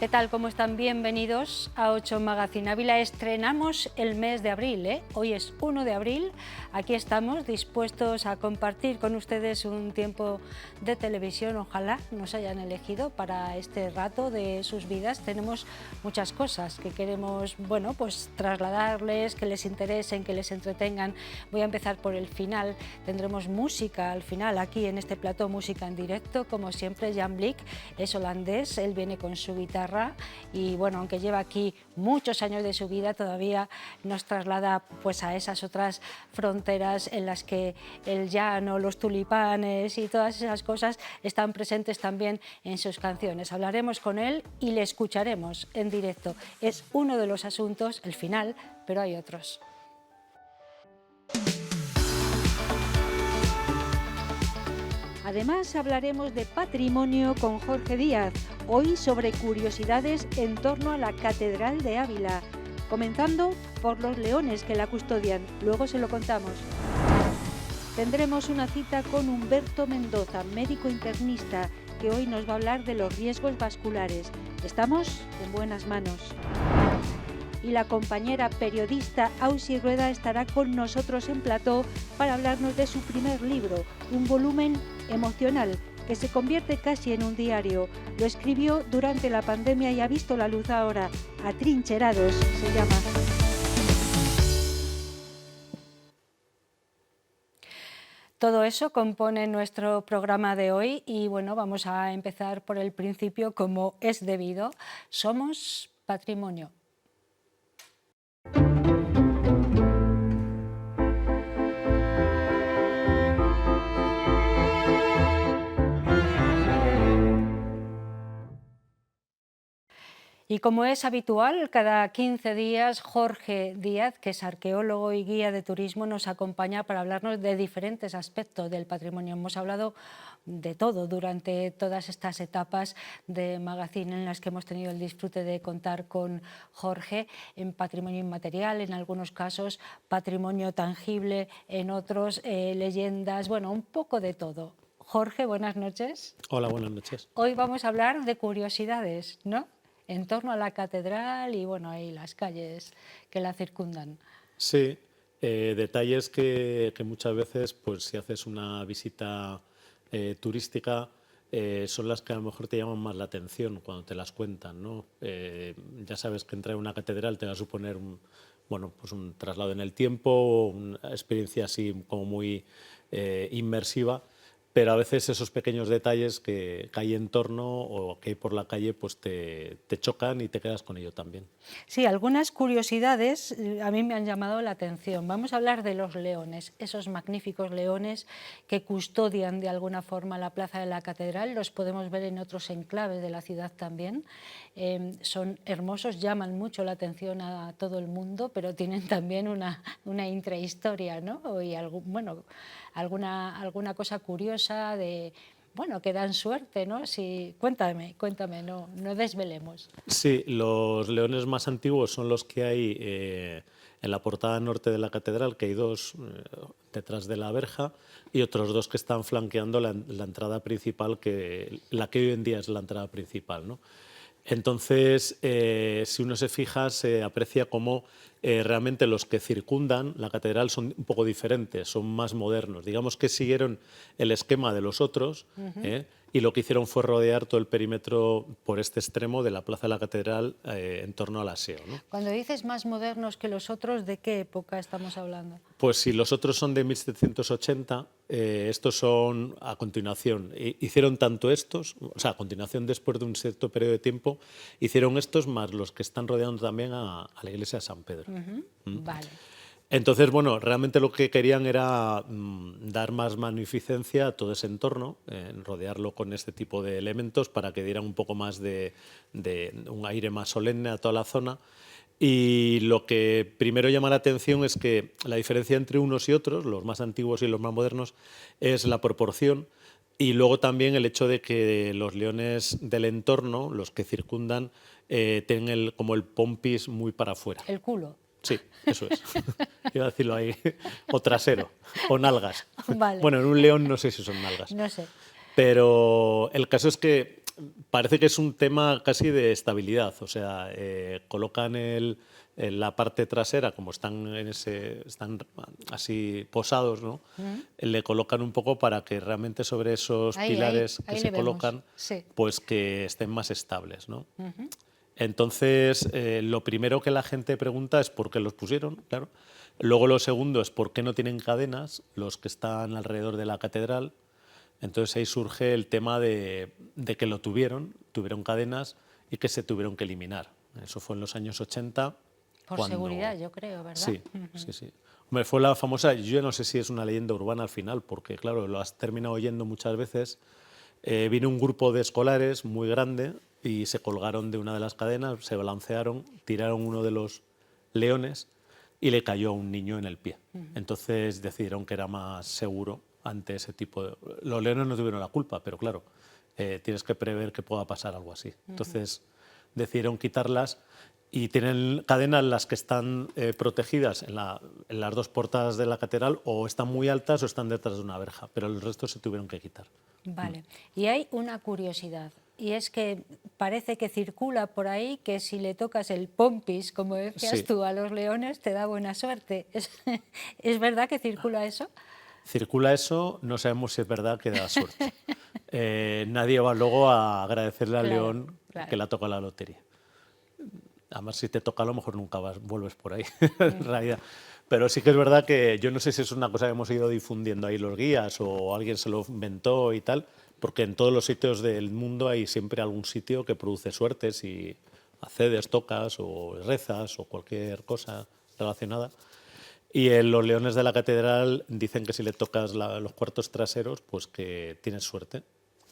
¿Qué tal? ¿Cómo están? Bienvenidos a 8 Magazine Ávila. Estrenamos el mes de abril, ¿eh? Hoy es 1 de abril. Aquí estamos dispuestos a compartir con ustedes un tiempo de televisión. Ojalá nos hayan elegido para este rato de sus vidas. Tenemos muchas cosas que queremos, bueno, pues trasladarles, que les interesen, que les entretengan. Voy a empezar por el final. Tendremos música al final, aquí en este plató, música en directo. Como siempre, Jan Blick es holandés, él viene con su guitarra y bueno, aunque lleva aquí muchos años de su vida, todavía nos traslada pues a esas otras fronteras en las que el llano, los tulipanes y todas esas cosas están presentes también en sus canciones. Hablaremos con él y le escucharemos en directo. Es uno de los asuntos, el final, pero hay otros. Además, hablaremos de patrimonio con Jorge Díaz, hoy sobre curiosidades en torno a la Catedral de Ávila, comenzando por los leones que la custodian, luego se lo contamos. Tendremos una cita con Humberto Mendoza, médico internista, que hoy nos va a hablar de los riesgos vasculares. Estamos en buenas manos. Y la compañera periodista Ausi Rueda estará con nosotros en plató para hablarnos de su primer libro, un volumen emocional que se convierte casi en un diario. Lo escribió durante la pandemia y ha visto la luz ahora. Atrincherados se llama. Todo eso compone nuestro programa de hoy y bueno, vamos a empezar por el principio como es debido. Somos patrimonio. Y como es habitual, cada 15 días Jorge Díaz, que es arqueólogo y guía de turismo, nos acompaña para hablarnos de diferentes aspectos del patrimonio. Hemos hablado de todo durante todas estas etapas de Magazine en las que hemos tenido el disfrute de contar con Jorge, en patrimonio inmaterial, en algunos casos patrimonio tangible, en otros leyendas, bueno, un poco de todo. Jorge, buenas noches. Hola, buenas noches. Hoy vamos a hablar de curiosidades, ¿no?, en torno a la catedral y bueno, ahí las calles que la circundan. Sí, detalles que muchas veces, pues si haces una visita turística, son las que a lo mejor te llaman más la atención cuando te las cuentan, ¿no? Ya sabes que entrar a una catedral te va a suponer pues un traslado en el tiempo, una experiencia así como muy inmersiva. Pero a veces esos pequeños detalles que hay en torno o que hay por la calle pues te chocan y te quedas con ello también. Sí, algunas curiosidades a mí me han llamado la atención. Vamos a hablar de los leones, esos magníficos leones que custodian de alguna forma la plaza de la catedral. Los podemos ver en otros enclaves de la ciudad también. Son hermosos, llaman mucho la atención a todo el mundo, pero tienen también una intrahistoria, ¿no? Y alguna cosa curiosa de, bueno, que dan suerte, ¿no? Sí, cuéntame, no desvelemos. Sí, los leones más antiguos son los que hay en la portada norte de la catedral, que hay dos detrás de la verja, y otros dos que están flanqueando la entrada principal, la que hoy en día es la entrada principal, ¿no? Entonces, si uno se fija, se aprecia cómo realmente los que circundan la catedral son un poco diferentes, son más modernos. Digamos que siguieron el esquema de los otros, y lo que hicieron fue rodear todo el perímetro por este extremo de la plaza de la catedral en torno al aseo, ¿no? Cuando dices más modernos que los otros, ¿de qué época estamos hablando? Pues si los otros son de 1780, estos son a continuación. Hicieron tanto estos, o sea, a continuación después de un cierto periodo de tiempo, hicieron estos más los que están rodeando también a la iglesia de San Pedro. Vale. Entonces, bueno, realmente lo que querían era dar más magnificencia a todo ese entorno, rodearlo con este tipo de elementos para que dieran un poco más de un aire más solemne a toda la zona. Y lo que primero llama la atención es que la diferencia entre unos y otros, los más antiguos y los más modernos, es la proporción. Y luego también el hecho de que los leones del entorno, los que circundan, tienen como el pompis muy para afuera. El culo. Sí, eso es. Iba a decirlo ahí. O trasero, o nalgas. Vale. Bueno, en un león no sé si son nalgas. No sé. Pero el caso es que parece que es un tema casi de estabilidad. O sea, colocan en la parte trasera, como están así posados, ¿no? Le colocan un poco para que realmente sobre esos pilares que Ahí se le vemos. colocan, Sí. pues que estén más estables, ¿no? Entonces, lo primero que la gente pregunta es por qué los pusieron, claro. Luego lo segundo es por qué no tienen cadenas los que están alrededor de la catedral. Entonces ahí surge el tema de que lo tuvieron cadenas y que se tuvieron que eliminar. Eso fue en los años 80. Por seguridad, yo creo, ¿verdad? Sí, sí, sí. Hombre, fue la famosa, yo no sé si es una leyenda urbana al final, porque claro, lo has terminado oyendo muchas veces. Vino un grupo de escolares muy grande y se colgaron de una de las cadenas, se balancearon, tiraron uno de los leones y le cayó a un niño en el pie. Entonces decidieron que era más seguro ante ese tipo de... Los leones no tuvieron la culpa, pero claro, tienes que prever que pueda pasar algo así. Entonces decidieron quitarlas y tienen cadenas las que están protegidas en las dos portadas de la catedral, o están muy altas o están detrás de una verja, pero el resto se tuvieron que quitar. Vale. Y hay una curiosidad, y es que parece que circula por ahí que si le tocas el pompis, como decías Sí. tú, a los leones, te da buena suerte. ¿Es verdad que circula eso? Circula eso, no sabemos si es verdad que da suerte. Nadie va luego a agradecerle al Claro, león claro. que le ha tocado la lotería. Además, si te toca, a lo mejor nunca vuelves por ahí, en realidad. Pero sí que es verdad que yo no sé si es una cosa que hemos ido difundiendo ahí los guías o alguien se lo inventó y tal, porque en todos los sitios del mundo hay siempre algún sitio que produce suertes y accedes, tocas o rezas o cualquier cosa relacionada. Y en los leones de la catedral dicen que si le tocas los cuartos traseros, pues que tienes suerte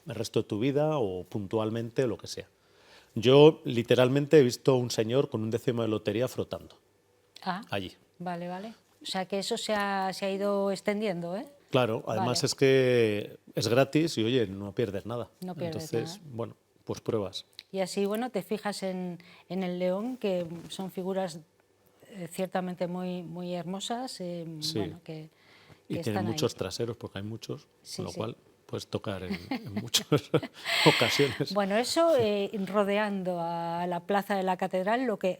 el resto de tu vida o puntualmente, lo que sea. Yo literalmente he visto a un señor con un décimo de lotería frotando Ah, allí. vale, vale. O sea que eso se ha ido extendiendo, ¿eh? Claro, además Vale. es que es gratis y oye, no pierdes nada. No pierdes Entonces, nada. bueno, pues pruebas. Y así, bueno, te fijas en el león, que son figuras ciertamente muy, muy hermosas, Sí. bueno, que Y tienen están ahí. muchos traseros porque hay muchos, Sí, con lo sí. cual puedes tocar en muchas ocasiones. Bueno, eso rodeando a la plaza de la catedral, lo que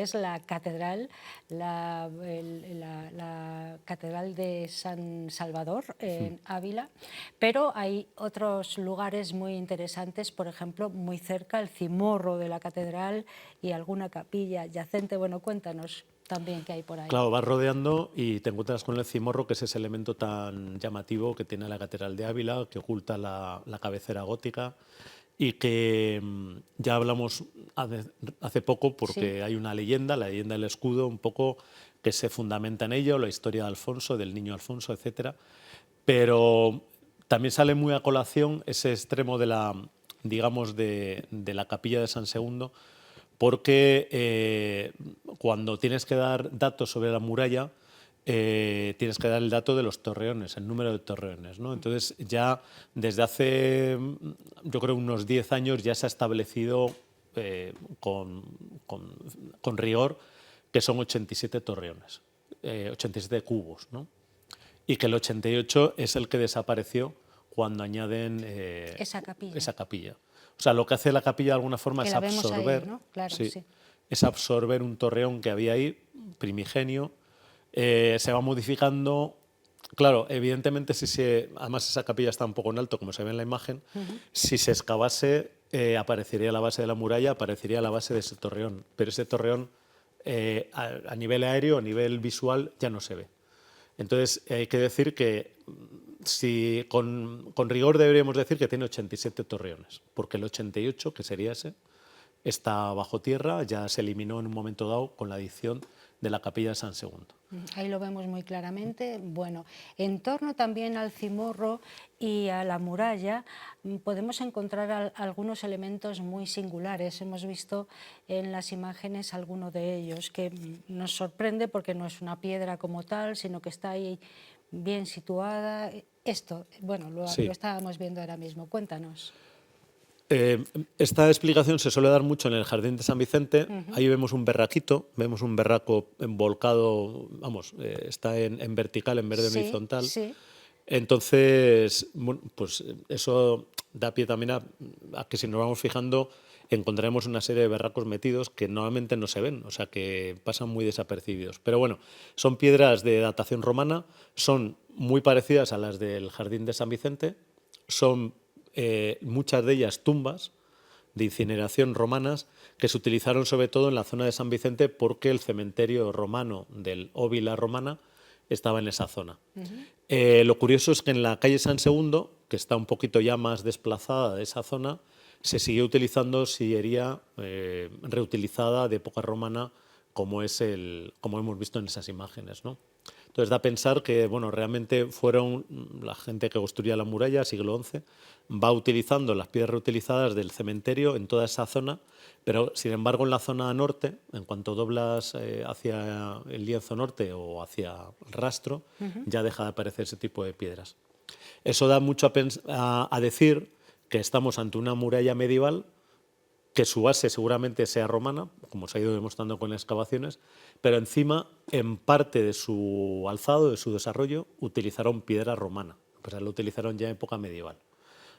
es la catedral, la catedral de San Salvador en Ávila, pero hay otros lugares muy interesantes, por ejemplo, muy cerca el Cimorro de la catedral y alguna capilla adyacente. Bueno, cuéntanos también qué hay por ahí. Claro, vas rodeando y te encuentras con el cimorro, que es ese elemento tan llamativo que tiene la Catedral de Ávila, que oculta la cabecera gótica y que ya hablamos hace poco porque Sí. hay una leyenda, la leyenda del escudo, un poco que se fundamenta en ello, la historia de Alfonso, del niño Alfonso, etcétera. Pero también sale muy a colación ese extremo de digamos, de la capilla de San Segundo, porque cuando tienes que dar datos sobre la muralla, tienes que dar el dato de los torreones, el número de torreones, ¿no? Entonces ya desde hace, yo creo, unos 10 años ya se ha establecido con rigor que son 87 torreones, 87 cubos, ¿no? Y que el 88 es el que desapareció cuando añaden Esa capilla. esa capilla. O sea, lo que hace la capilla de alguna forma Que es la vemos ahí, absorber, ¿no? Claro, sí. es absorber un torreón que había ahí, primigenio, se va modificando. Claro, evidentemente, además esa capilla está un poco en alto, como se ve en la imagen, si se excavase, aparecería la base de la muralla, aparecería la base de ese torreón, pero ese torreón a nivel aéreo, a nivel visual, ya no se ve. Entonces, hay que decir que si con rigor deberíamos decir que tiene 87 torreones, porque el 88, que sería ese, está bajo tierra, ya se eliminó en un momento dado con la adición de la capilla de San Segundo. Ahí lo vemos muy claramente. Bueno, en torno también al Cimorro y a la muralla podemos encontrar algunos elementos muy singulares. Hemos visto en las imágenes alguno de ellos, que nos sorprende porque no es una piedra como tal, sino que está ahí bien situada. Esto, bueno, lo estábamos viendo ahora mismo. Cuéntanos. Esta explicación se suele dar mucho en el Jardín de San Vicente. Ahí vemos un berraquito, vemos un berraco volcado, vamos, está en vertical en vez de en horizontal. Sí. Entonces, bueno, pues eso da pie también a que si nos vamos fijando encontraremos una serie de berracos metidos que normalmente no se ven, o sea que pasan muy desapercibidos. Pero bueno, son piedras de datación romana, son muy parecidas a las del Jardín de San Vicente, son muchas de ellas tumbas de incineración romanas que se utilizaron sobre todo en la zona de San Vicente porque el cementerio romano del Óbila Romana estaba en esa zona. Lo curioso es que en la calle San Segundo, que está un poquito ya más desplazada de esa zona, se siguió utilizando sillería reutilizada de época romana, como hemos visto en esas imágenes, ¿no? Entonces da a pensar que bueno, realmente fueron la gente que construía la muralla, siglo XI, va utilizando las piedras reutilizadas del cementerio en toda esa zona, pero sin embargo en la zona norte, en cuanto doblas hacia el lienzo norte o hacia el rastro, ya deja de aparecer ese tipo de piedras. Eso da mucho a decir que estamos ante una muralla medieval que su base seguramente sea romana, como se ha ido demostrando con las excavaciones, pero encima, en parte de su alzado, de su desarrollo, utilizaron piedra romana, o sea, lo utilizaron ya en época medieval.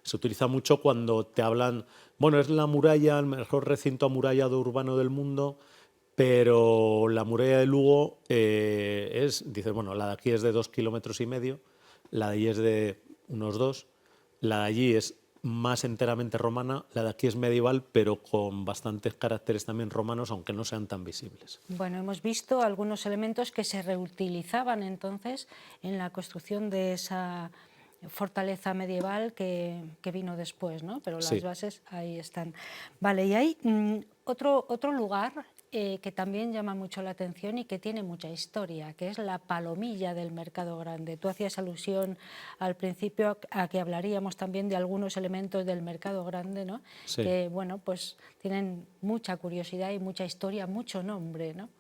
Se utiliza mucho cuando te hablan, bueno, es la muralla, el mejor recinto amurallado urbano del mundo, pero la muralla de Lugo dices, bueno, la de aquí es de 2,5 kilómetros, la de allí es de unos 2, la de allí es más enteramente romana, la de aquí es medieval, pero con bastantes caracteres también romanos, aunque no sean tan visibles. Bueno, hemos visto algunos elementos que se reutilizaban entonces en la construcción de esa fortaleza medieval que vino después, ¿no? Pero las Sí. bases ahí están. Vale, y hay otro lugar que también llama mucho la atención y que tiene mucha historia, que es la Palomilla del Mercado Grande. Tú hacías alusión al principio a que hablaríamos también de algunos elementos del Mercado Grande, ¿no? Sí. Que, bueno, pues tienen mucha curiosidad y mucha historia, mucho nombre, ¿no?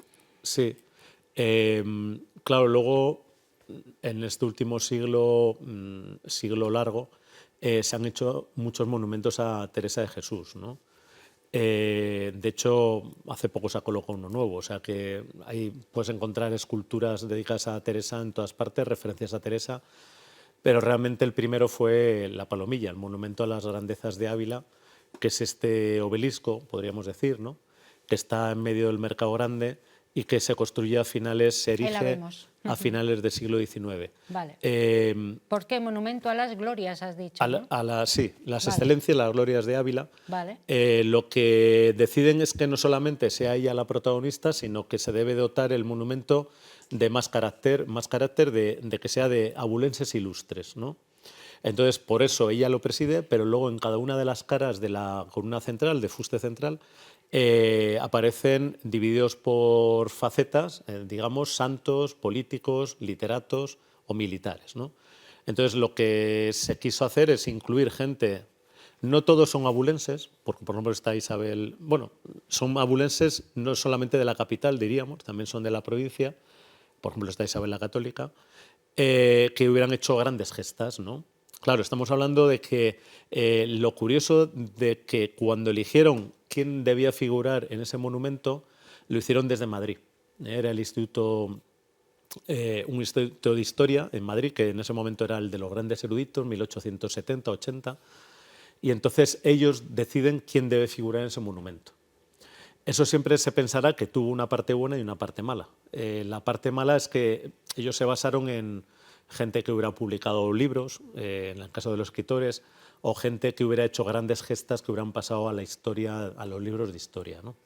Sí. Claro, luego en este último siglo largo, se han hecho muchos monumentos a Teresa de Jesús, ¿no? De hecho, hace poco se ha colocado uno nuevo, o sea que ahí puedes encontrar esculturas dedicadas a Teresa en todas partes, referencias a Teresa, pero realmente el primero fue la Palomilla, el monumento a las grandezas de Ávila, que es este obelisco, podríamos decir, ¿no? Que está en medio del Mercado Grande y que se construye a finales, se erige a finales del siglo XIX. Vale. ¿Por qué? Monumento a las glorias, has dicho, ¿no? Sí, las excelencias, las glorias de Ávila. Vale. Lo que deciden es que no solamente sea ella la protagonista, sino que se debe dotar el monumento de más carácter de que sea de abulenses ilustres, ¿no? Entonces, por eso ella lo preside, pero luego en cada una de las caras de la columna central, de fuste central, aparecen divididos por facetas, digamos, santos, políticos, literatos o militares, ¿no? Entonces, lo que se quiso hacer es incluir gente. No todos son abulenses, porque por ejemplo está Isabel, bueno, son abulenses no solamente de la capital, diríamos, también son de la provincia, por ejemplo está Isabel la Católica, que hubieran hecho grandes gestas, ¿no? Claro, estamos hablando de que lo curioso de que cuando eligieron quién debía figurar en ese monumento, lo hicieron desde Madrid. Era el instituto, un instituto de historia en Madrid, que en ese momento era el de los grandes eruditos, 1870-80, y entonces ellos deciden quién debe figurar en ese monumento. Eso siempre se pensará que tuvo una parte buena y una parte mala. La parte mala es que ellos se basaron en gente que hubiera publicado libros, en el caso de los escritores, o gente que hubiera hecho grandes gestas que hubieran pasado a la historia, a los libros de historia, ¿no?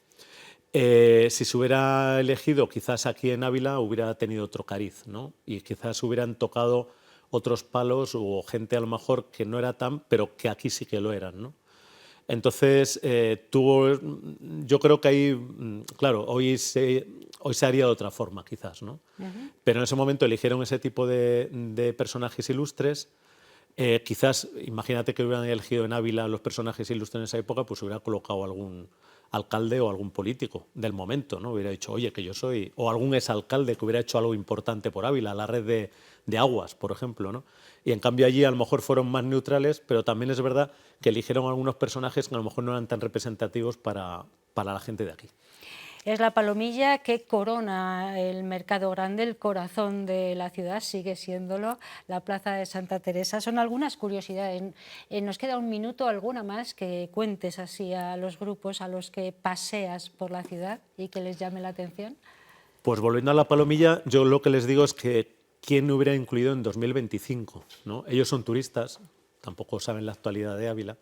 Si se hubiera elegido, quizás aquí en Ávila hubiera tenido otro cariz, ¿no? Y quizás hubieran tocado otros palos o gente a lo mejor que no era tan, pero que aquí sí que lo eran, ¿no? Entonces, yo creo que ahí, claro, hoy se haría de otra forma, quizás, ¿no? Pero en ese momento eligieron ese tipo de personajes ilustres. Quizás, imagínate que hubieran elegido en Ávila los personajes ilustres en esa época, pues hubiera colocado algún alcalde o algún político del momento, ¿no? Hubiera dicho, oye, que yo soy... O algún exalcalde que hubiera hecho algo importante por Ávila, la red de aguas, por ejemplo, ¿no? Y en cambio allí a lo mejor fueron más neutrales, pero también es verdad que eligieron algunos personajes que a lo mejor no eran tan representativos para la gente de aquí. Es la palomilla que corona el Mercado Grande, el corazón de la ciudad, sigue siéndolo, la Plaza de Santa Teresa. Son algunas curiosidades. Nos queda un minuto, alguna más, que cuentes así a los grupos a los que paseas por la ciudad y que les llame la atención. Pues volviendo a la palomilla, yo lo que les digo es que quién hubiera incluido en 2025, ¿no? Ellos son turistas, tampoco saben la actualidad de Ávila,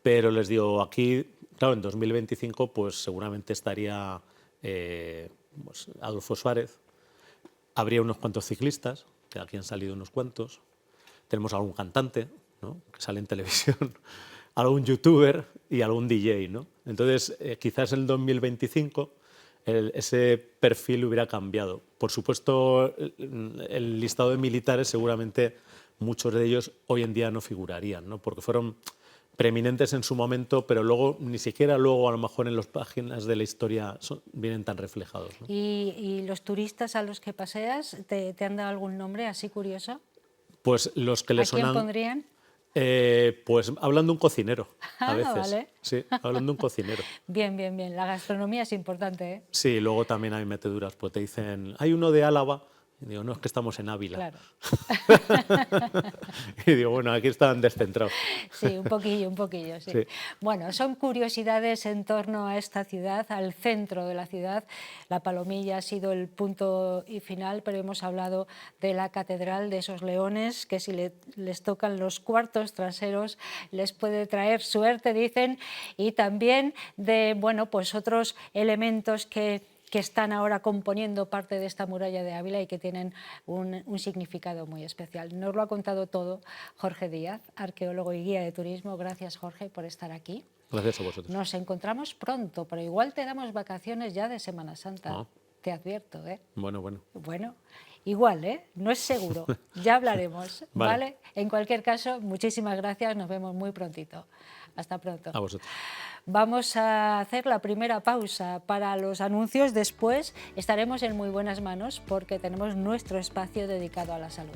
pero les digo, aquí, claro, en 2025 pues seguramente estaría pues, Adolfo Suárez, habría unos cuantos ciclistas, que aquí han salido unos cuantos, tenemos algún cantante, ¿no?, que sale en televisión, algún youtuber y algún DJ, ¿no? Entonces, quizás en 2025 ese perfil hubiera cambiado. Por supuesto, el listado de militares seguramente muchos de ellos hoy en día no figurarían, ¿no?, porque fueron preeminentes en su momento, pero luego ni siquiera luego a lo mejor en las páginas de la historia vienen tan reflejados, ¿no? ¿Y los turistas a los que paseas, te han dado algún nombre así curioso? Pues los que le ¿A quién sonan... pondrían? Pues hablan de un cocinero, a veces. Vale. Sí, hablan de un cocinero. Bien, bien, bien. La gastronomía es importante, ¿eh? Sí, luego también hay meteduras, pues te dicen, hay uno de Álava, y digo, no, es que estamos en Ávila. Claro. Y digo, bueno, aquí están descentrados. Sí, un poquillo, sí. Sí. Bueno, son curiosidades en torno a esta ciudad, al centro de la ciudad. La Palomilla ha sido el punto y final, pero hemos hablado de la catedral, de esos leones, que si les tocan los cuartos traseros les puede traer suerte, dicen, y también de, bueno, pues otros elementos que están ahora componiendo parte de esta muralla de Ávila y que tienen un significado muy especial. Nos lo ha contado todo Jorge Díaz, arqueólogo y guía de turismo. Gracias, Jorge, por estar aquí. Gracias a vosotros. Nos encontramos pronto, pero igual te damos vacaciones ya de Semana Santa. Ah. Te advierto, ¿eh? Bueno. Bueno, igual, ¿eh? No es seguro. Ya hablaremos, ¿vale? En cualquier caso, muchísimas gracias. Nos vemos muy prontito. Hasta pronto. A vosotros. Vamos a hacer la primera pausa para los anuncios. Después estaremos en muy buenas manos porque tenemos nuestro espacio dedicado a la salud.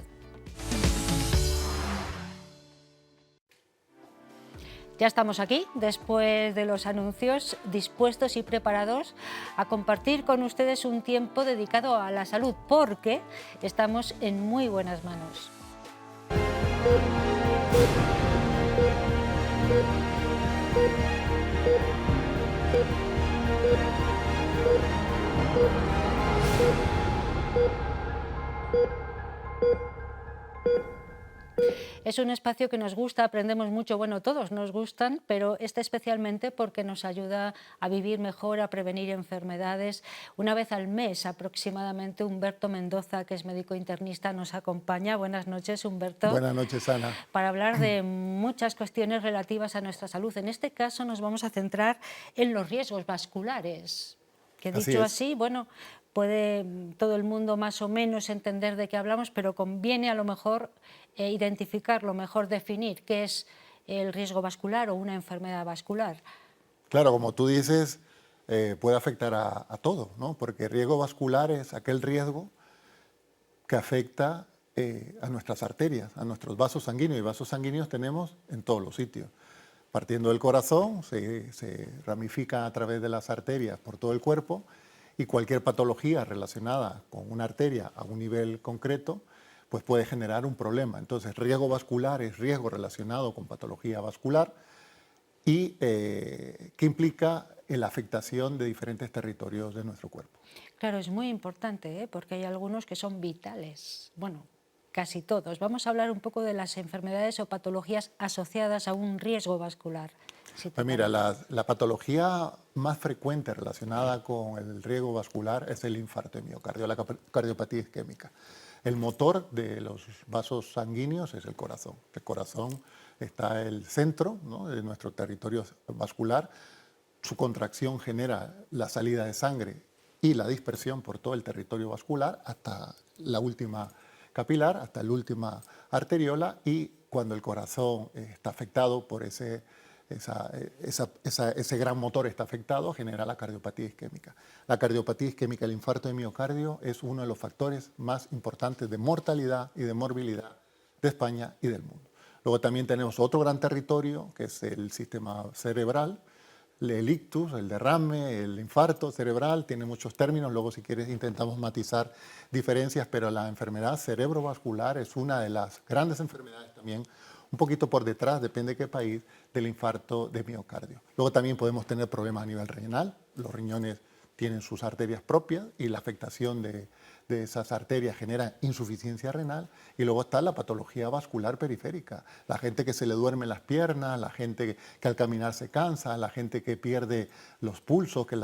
Ya estamos aquí, después de los anuncios, dispuestos y preparados a compartir con ustedes un tiempo dedicado a la salud, porque estamos en muy buenas manos. Es un espacio que nos gusta, aprendemos mucho, bueno, todos nos gustan, pero este especialmente porque nos ayuda a vivir mejor, a prevenir enfermedades. Una vez al mes aproximadamente, Humberto Mendoza, que es médico internista, nos acompaña. Buenas noches, Humberto. Buenas noches, Ana. Para hablar de muchas cuestiones relativas a nuestra salud. En este caso nos vamos a centrar en los riesgos vasculares, que dicho así, bueno, puede todo el mundo más o menos entender de qué hablamos, pero conviene a lo mejor identificarlo, mejor definir qué es el riesgo vascular o una enfermedad vascular. Claro, como tú dices, puede afectar a todo, ¿no? Porque riesgo vascular es aquel riesgo que afecta a nuestras arterias, a nuestros vasos sanguíneos, y vasos sanguíneos tenemos en todos los sitios. Partiendo del corazón, se ramifica a través de las arterias por todo el cuerpo, y cualquier patología relacionada con una arteria a un nivel concreto pues puede generar un problema. Entonces, riesgo vascular es riesgo relacionado con patología vascular y que implica la afectación de diferentes territorios de nuestro cuerpo. Claro, es muy importante, porque hay algunos que son vitales. Bueno, casi todos. Vamos a hablar un poco de las enfermedades o patologías asociadas a un riesgo vascular. Pues mira, la patología más frecuente relacionada con el riesgo vascular es el infarto de miocardio, la cardiopatía isquémica. El motor de los vasos sanguíneos es el corazón. El corazón está en el centro, ¿no?, de nuestro territorio vascular. Su contracción genera la salida de sangre y la dispersión por todo el territorio vascular hasta la última capilar, hasta la última arteriola, y cuando el corazón está afectado por ese gran motor está afectado, genera la cardiopatía isquémica. La cardiopatía isquémica, el infarto de miocardio, es uno de los factores más importantes de mortalidad y de morbilidad de España y del mundo. Luego también tenemos otro gran territorio, que es el sistema cerebral, el ictus, el derrame, el infarto cerebral, tiene muchos términos, luego si quieres intentamos matizar diferencias, pero la enfermedad cerebrovascular es una de las grandes enfermedades también, un poquito por detrás, depende de qué país, del infarto de miocardio. Luego también podemos tener problemas a nivel renal, los riñones tienen sus arterias propias y la afectación de esas arterias genera insuficiencia renal, y luego está la patología vascular periférica, la gente que se le duermen las piernas, la gente que al caminar se cansa, la gente que pierde los pulsos, que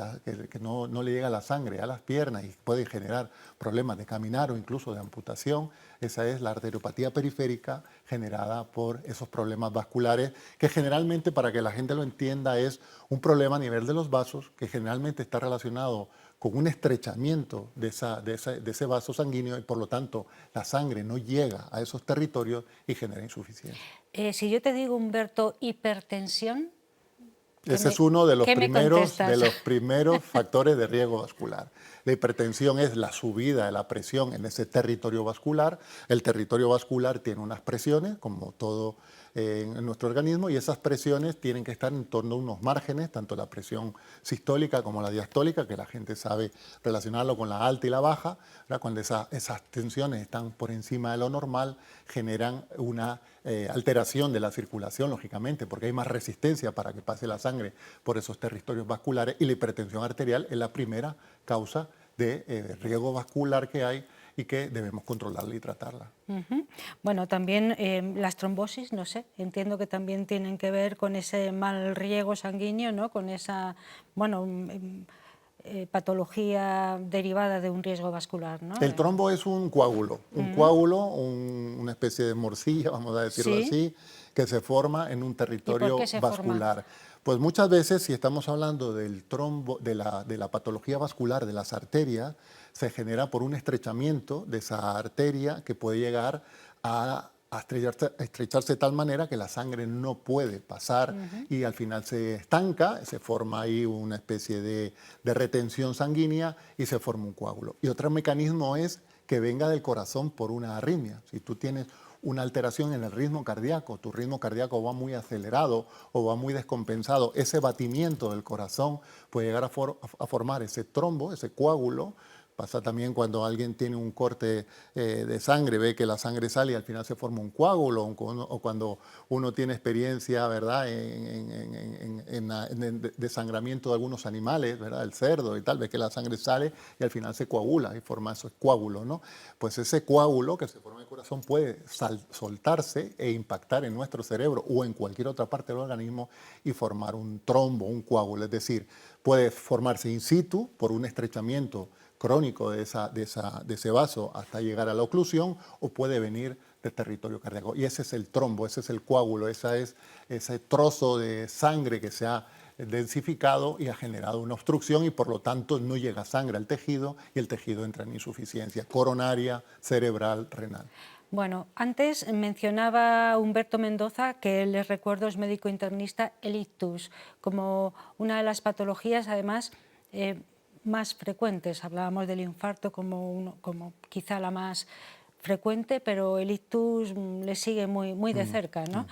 no le llega la sangre a las piernas y puede generar problemas de caminar o incluso de amputación. Esa es la arteriopatía periférica generada por esos problemas vasculares, que generalmente, para que la gente lo entienda, es un problema a nivel de los vasos que generalmente está relacionado con un estrechamiento de ese vaso sanguíneo, y por lo tanto la sangre no llega a esos territorios y genera insuficiencia. Si yo te digo, Humberto, hipertensión... Ese es uno de los contestas? primeros factores de riesgo vascular. La hipertensión es la subida de la presión en ese territorio vascular. El territorio vascular tiene unas presiones, como todo en nuestro organismo, y esas presiones tienen que estar en torno a unos márgenes, tanto la presión sistólica como la diastólica, que la gente sabe relacionarlo con la alta y la baja, ¿verdad? Cuando esas tensiones están por encima de lo normal, generan una alteración de la circulación, lógicamente, porque hay más resistencia para que pase la sangre por esos territorios vasculares, y la hipertensión arterial es la primera causa de riesgo vascular que hay y que debemos controlarla y tratarla. Bueno, también las trombosis, no sé, entiendo que también tienen que ver con ese mal riego sanguíneo, ¿no? Con esa, bueno, patología derivada de un riesgo vascular, ¿no? El trombo es un coágulo, una especie de morcilla, vamos a decirlo así, que se forma en un territorio vascular. Pues muchas veces, si estamos hablando del trombo, de la patología vascular de las arterias, se genera por un estrechamiento de esa arteria que puede llegar a estrecharse de tal manera que la sangre no puede pasar y al final se estanca, se forma ahí una especie de retención sanguínea y se forma un coágulo. Y otro mecanismo es que venga del corazón por una arritmia. Si tú tienes una alteración en el ritmo cardíaco, tu ritmo cardíaco va muy acelerado o va muy descompensado, ese batimiento del corazón puede llegar a formar ese trombo, ese coágulo. Pasa también cuando alguien tiene un corte de sangre, ve que la sangre sale y al final se forma un coágulo, o cuando uno tiene experiencia, ¿verdad?, en el desangramiento de algunos animales, ¿verdad?, el cerdo y tal, ve que la sangre sale y al final se coagula y forma esos coágulos, ¿no? Pues ese coágulo que se forma en el corazón puede soltarse e impactar en nuestro cerebro o en cualquier otra parte del organismo y formar un trombo, un coágulo, es decir, puede formarse in situ por un estrechamiento crónico de ese vaso hasta llegar a la oclusión, o puede venir del territorio cardíaco. Y ese es el trombo, ese es el coágulo, ese es ese trozo de sangre que se ha densificado y ha generado una obstrucción, y por lo tanto no llega sangre al tejido y el tejido entra en insuficiencia coronaria, cerebral, renal. Bueno, antes mencionaba Humberto Mendoza, que les recuerdo es médico internista, el ictus, como una de las patologías, además, más frecuentes. Hablábamos del infarto como quizá la más frecuente, pero el ictus le sigue muy de cerca, ¿no?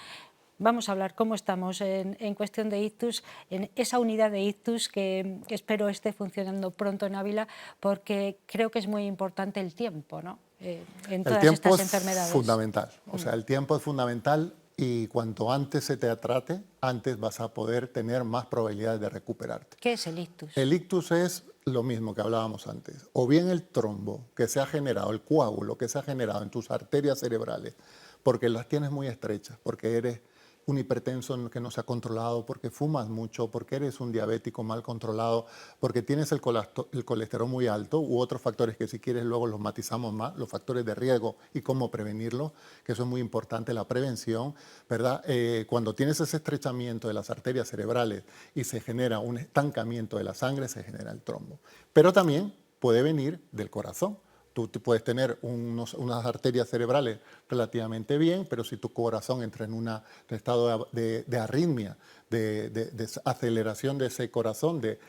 Vamos a hablar cómo estamos en cuestión de ictus, en esa unidad de ictus que espero esté funcionando pronto en Ávila, porque creo que es muy importante el tiempo, ¿no? En todas estas enfermedades. El tiempo es fundamental, o sea, el tiempo es fundamental, y cuanto antes se te trate, antes vas a poder tener más probabilidades de recuperarte. ¿Qué es el ictus? El ictus es lo mismo que hablábamos antes, o bien el trombo que se ha generado, el coágulo que se ha generado en tus arterias cerebrales, porque las tienes muy estrechas, porque eres un hipertenso que no se ha controlado, porque fumas mucho, porque eres un diabético mal controlado, porque tienes el colesterol muy alto, u otros factores que si quieres luego los matizamos más, los factores de riesgo y cómo prevenirlos, que eso es muy importante, la prevención, ¿verdad? Cuando tienes ese estrechamiento de las arterias cerebrales y se genera un estancamiento de la sangre, se genera el trombo. Pero también puede venir del corazón. Tú puedes tener unas arterias cerebrales relativamente bien, pero si tu corazón entra en un estado de arritmia, de aceleración de ese corazón, de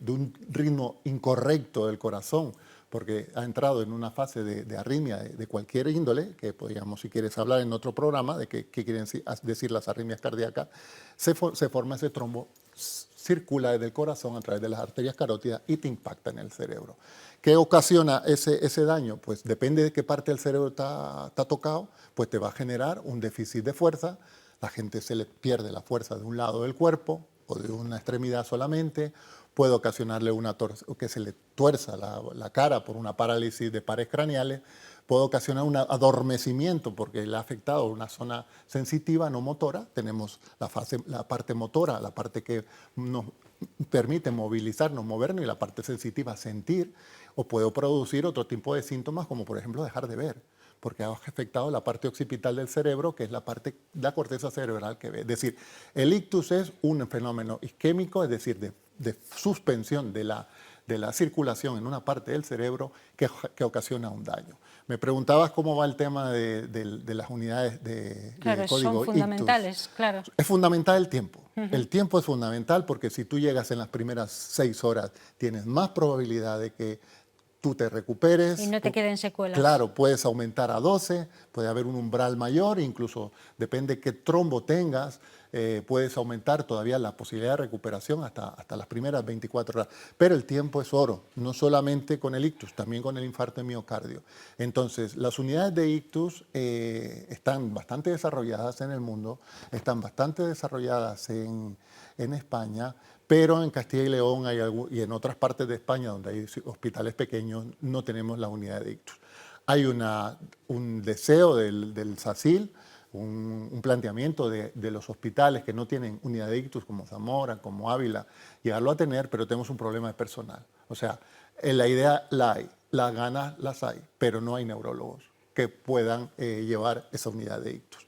un ritmo incorrecto del corazón, porque ha entrado en una fase de arritmia de cualquier índole, que podríamos, si quieres, hablar en otro programa de qué quieren decir las arritmias cardíacas, se forma ese trombo circula desde el corazón a través de las arterias carótidas y te impacta en el cerebro. ¿Qué ocasiona ese daño? Pues depende de qué parte del cerebro está tocado, pues te va a generar un déficit de fuerza, la gente se le pierde la fuerza de un lado del cuerpo o de una extremidad solamente, puede ocasionarle que se le tuerza la cara por una parálisis de pares craneales, puede ocasionar un adormecimiento porque le ha afectado una zona sensitiva, no motora. Tenemos la parte motora, la parte que nos permite movilizarnos, movernos, y la parte sensitiva, sentir, o puede producir otro tipo de síntomas como por ejemplo dejar de ver, porque ha afectado la parte occipital del cerebro, que es la corteza cerebral que ve. Es decir, el ictus es un fenómeno isquémico, es decir, de suspensión de la circulación en una parte del cerebro que ocasiona un daño. Me preguntabas cómo va el tema de las unidades de código son fundamentales, ictus. claro. Es fundamental el tiempo. El tiempo es fundamental porque si tú llegas en las primeras 6 horas, tienes más probabilidad de que tú te recuperes. Y no te queden secuelas. Claro, puedes aumentar a 12, puede haber un umbral mayor, incluso depende qué trombo tengas, puedes aumentar todavía la posibilidad de recuperación hasta las primeras 24 horas. Pero el tiempo es oro, no solamente con el ictus, también con el infarto de miocardio. Entonces, las unidades de ictus están bastante desarrolladas en el mundo, están bastante desarrolladas en España, pero en Castilla y León y en otras partes de España donde hay hospitales pequeños no tenemos la unidad de ictus. Hay un deseo del SACIL, un planteamiento de los hospitales que no tienen unidad de ictus como Zamora, como Ávila, llegarlo a tener, pero tenemos un problema de personal. O sea, la idea la hay, las ganas las hay, pero no hay neurólogos que puedan llevar esa unidad de ictus.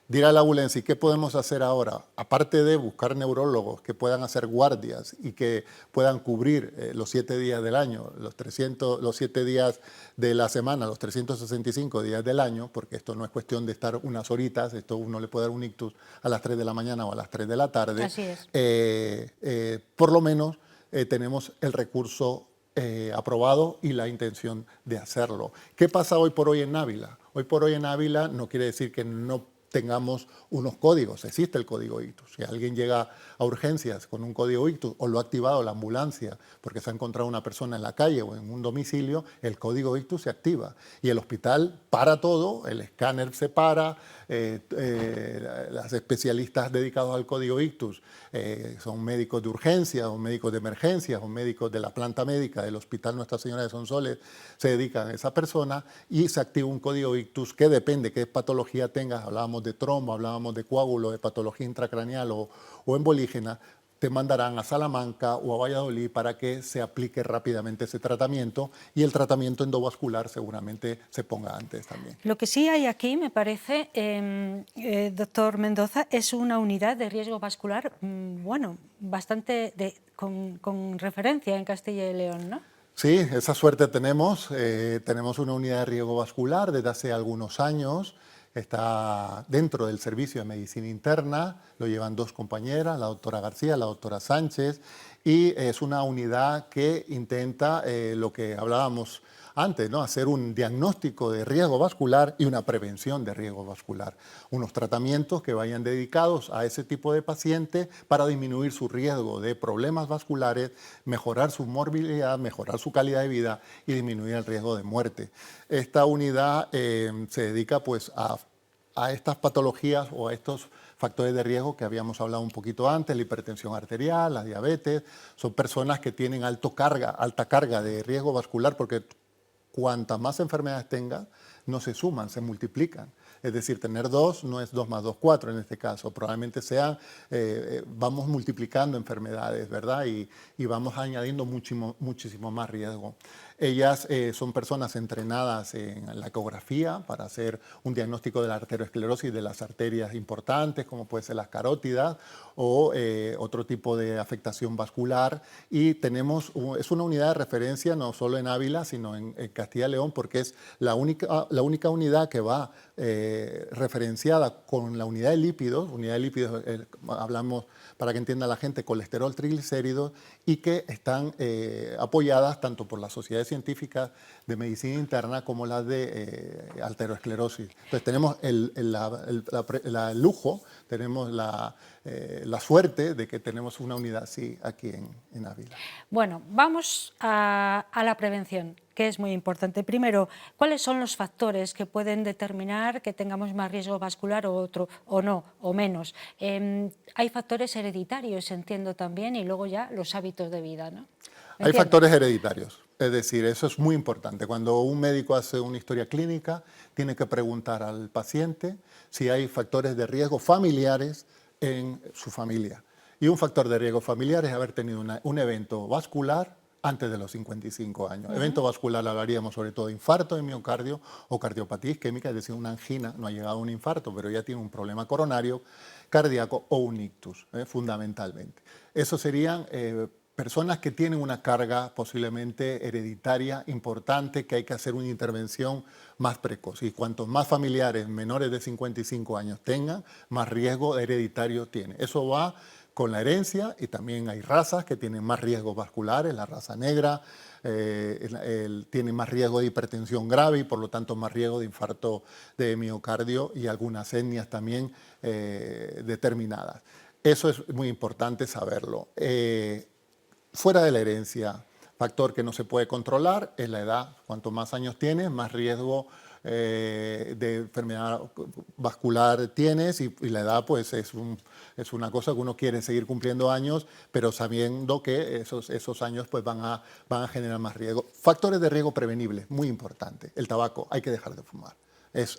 Dirá la Bulensi, ¿qué podemos hacer ahora? Aparte de buscar neurólogos que puedan hacer guardias y que puedan cubrir los 7 días del año, los 7 días de la semana, los 365 días del año, porque esto no es cuestión de estar unas horitas, esto uno le puede dar un ictus a las 3 de la mañana o a las 3 de la tarde. Así es. Por lo menos tenemos el recurso aprobado y la intención de hacerlo. ¿Qué pasa hoy por hoy en Ávila? Hoy por hoy en Ávila no quiere decir que no tengamos unos códigos, existe el código ictus. Si alguien llega a urgencias con un código ictus o lo ha activado la ambulancia porque se ha encontrado una persona en la calle o en un domicilio, el código ictus se activa y el hospital para todo, el escáner se para, los especialistas dedicados al código ictus son médicos de urgencia o médicos de emergencia o médicos de la planta médica del Hospital Nuestra Señora de Sonsoles, se dedican a esa persona y se activa un código ictus que depende qué patología tengas. Hablábamos de trombo, hablábamos de coágulo, de patología intracraneal o embolígena, te mandarán a Salamanca o a Valladolid para que se aplique rápidamente ese tratamiento y el tratamiento endovascular seguramente se ponga antes también. Lo que sí hay aquí, me parece, doctor Mendoza, es una unidad de riesgo vascular, bueno, bastante con referencia en Castilla y León, ¿no? Sí, esa suerte tenemos. Tenemos una unidad de riesgo vascular desde hace algunos años. Está dentro del servicio de medicina interna, lo llevan 2 compañeras, la doctora García, la doctora Sánchez, y es una unidad que intenta lo que hablábamos antes, ¿no? Hacer un diagnóstico de riesgo vascular y una prevención de riesgo vascular. Unos tratamientos que vayan dedicados a ese tipo de paciente para disminuir su riesgo de problemas vasculares, mejorar su morbilidad, mejorar su calidad de vida y disminuir el riesgo de muerte. Esta unidad se dedica pues a estas patologías o a estos factores de riesgo que habíamos hablado un poquito antes, la hipertensión arterial, la diabetes. Son personas que tienen alta carga de riesgo vascular porque cuantas más enfermedades tenga, no se suman, se multiplican. Es decir, tener 2 no es 2 más 2, 4 en este caso. Probablemente vamos multiplicando enfermedades, ¿verdad? Y vamos añadiendo muchísimo más riesgo. Ellas son personas entrenadas en la ecografía para hacer un diagnóstico de la arteriosclerosis de las arterias importantes, como puede ser las carótidas o otro tipo de afectación vascular. Y es una unidad de referencia no solo en Ávila, sino en Castilla y León, porque es la única unidad que va referenciada con la unidad de lípidos. Unidad de lípidos, hablamos para que entienda la gente, colesterol, triglicéridos y que están apoyadas tanto por las sociedades científicas de medicina interna como las de arteriosclerosis. Entonces tenemos el lujo, tenemos la suerte de que tenemos una unidad así aquí en Ávila. Bueno, vamos a la prevención, que es muy importante. Primero, ¿cuáles son los factores que pueden determinar que tengamos más riesgo vascular o otro, o no, o menos? Hay factores hereditarios, entiendo también, y luego ya los hábitos de vida, ¿no? Hay factores hereditarios, es decir, eso es muy importante. Cuando un médico hace una historia clínica, tiene que preguntar al paciente si hay factores de riesgo familiares en su familia. Y un factor de riesgo familiar es haber tenido un evento vascular antes de los 55 años. Evento vascular hablaríamos sobre todo de infarto de miocardio o cardiopatía isquémica, es decir, una angina, no ha llegado a un infarto, pero ya tiene un problema coronario, cardíaco o un ictus, fundamentalmente. Esos serían personas que tienen una carga posiblemente hereditaria importante, que hay que hacer una intervención más precoz. Y cuantos más familiares menores de 55 años tengan, más riesgo hereditario tiene. Eso va con la herencia, y también hay razas que tienen más riesgos vasculares. La raza negra tiene más riesgo de hipertensión grave y por lo tanto más riesgo de infarto de miocardio, y algunas etnias también determinadas. Eso es muy importante saberlo. Fuera de la herencia, factor que no se puede controlar es la edad. Cuanto más años tienes, más riesgo de enfermedad vascular tienes, y la edad pues es una cosa que uno quiere seguir cumpliendo años, pero sabiendo que esos años pues van a generar más riesgo. Factores de riesgo prevenibles, muy importante. El tabaco, hay que dejar de fumar.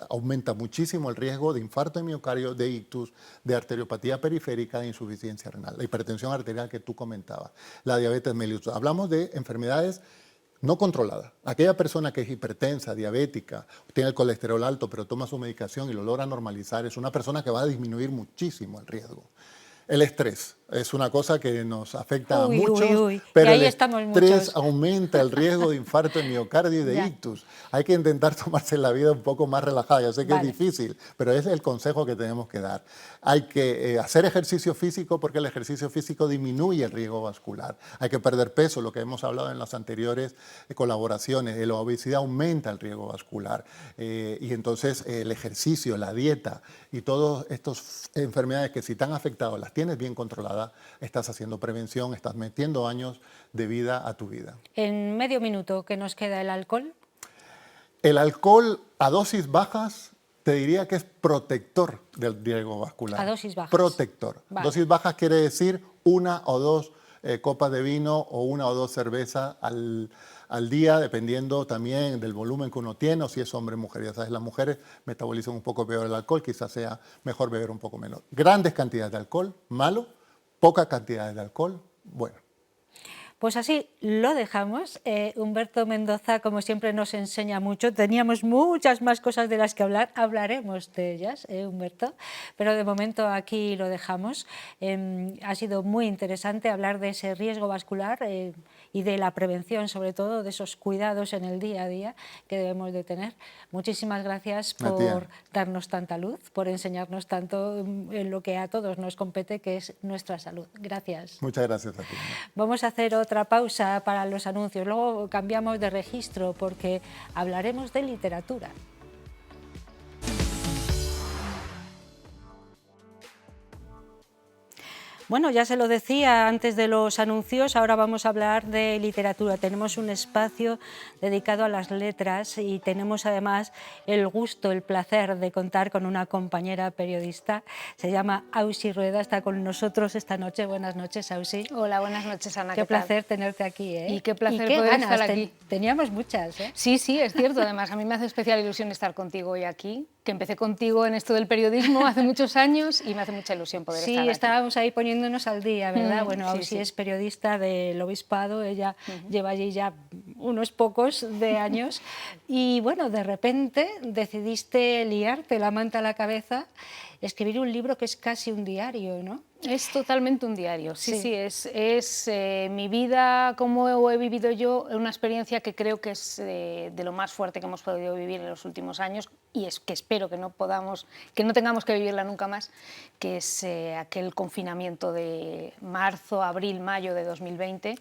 Aumenta muchísimo el riesgo de infarto de miocardio, de ictus, de arteriopatía periférica, de insuficiencia renal. La hipertensión arterial que tú comentabas, la diabetes mellitus. Hablamos de enfermedades no controladas. Aquella persona que es hipertensa, diabética, tiene el colesterol alto, pero toma su medicación y lo logra normalizar, es una persona que va a disminuir muchísimo el riesgo. El estrés es una cosa que nos afecta a muchos, pero el estrés aumenta el riesgo de infarto de miocardio y de ictus. Hay que intentar tomarse la vida un poco más relajada. Yo sé que es difícil, pero ese es el consejo que tenemos que dar. Hay que hacer ejercicio físico, porque el ejercicio físico disminuye el riesgo vascular. Hay que perder peso, lo que hemos hablado en las anteriores colaboraciones. La obesidad aumenta el riesgo vascular. Y entonces el ejercicio, la dieta y todas estas enfermedades que si te han afectado las tienes bien controladas, estás haciendo prevención, estás metiendo años de vida a tu vida. En medio minuto, ¿qué nos queda el alcohol? El alcohol a dosis bajas te diría que es protector del riesgo vascular. A dosis bajas. Protector. Dosis bajas quiere decir 1 o 2 copas de vino o 1 o 2 cervezas al día, dependiendo también del volumen que uno tiene o si es hombre o mujer. Ya sabes, las mujeres metabolizan un poco peor el alcohol, quizás sea mejor beber un poco menos. Grandes cantidades de alcohol, malo. Poca cantidad de alcohol, bueno. Pues así lo dejamos. Humberto Mendoza, como siempre, nos enseña mucho. Teníamos muchas más cosas de las que hablar. Hablaremos de ellas, Humberto, pero de momento aquí lo dejamos. Ha sido muy interesante hablar de ese riesgo vascular y de la prevención, sobre todo, de esos cuidados en el día a día que debemos de tener. Muchísimas gracias por darnos tanta luz, por enseñarnos tanto en lo que a todos nos compete, que es nuestra salud. Gracias. Muchas gracias a ti. Vamos a hacer otra pausa para los anuncios, luego cambiamos de registro porque hablaremos de literatura. Bueno, ya se lo decía antes de los anuncios, ahora vamos a hablar de literatura. Tenemos un espacio dedicado a las letras y tenemos además el gusto, el placer de contar con una compañera periodista. Se llama Ausi Rueda, está con nosotros esta noche. Buenas noches, Ausi. Hola, buenas noches, Ana. Qué placer tenerte aquí, ¿eh? Y qué placer poder estar aquí. Teníamos muchas, ¿eh? Sí, sí, es cierto. Además, a mí me hace especial ilusión estar contigo hoy aquí, que empecé contigo en esto del periodismo hace muchos años y me hace mucha ilusión poder estar aquí. Sí, estábamos ahí poniéndonos al día, ¿verdad? Bueno, Ausi sí. es periodista del Obispado, ella lleva allí ya unos pocos de años y bueno, de repente decidiste liarte la manta a la cabeza, escribir un libro que es casi un diario, ¿no? Es totalmente un diario, sí, es mi vida, cómo he vivido yo, una experiencia que creo que es de lo más fuerte que hemos podido vivir en los últimos años y es que espero que no tengamos que vivirla nunca más, que es aquel confinamiento de marzo, abril, mayo de 2020,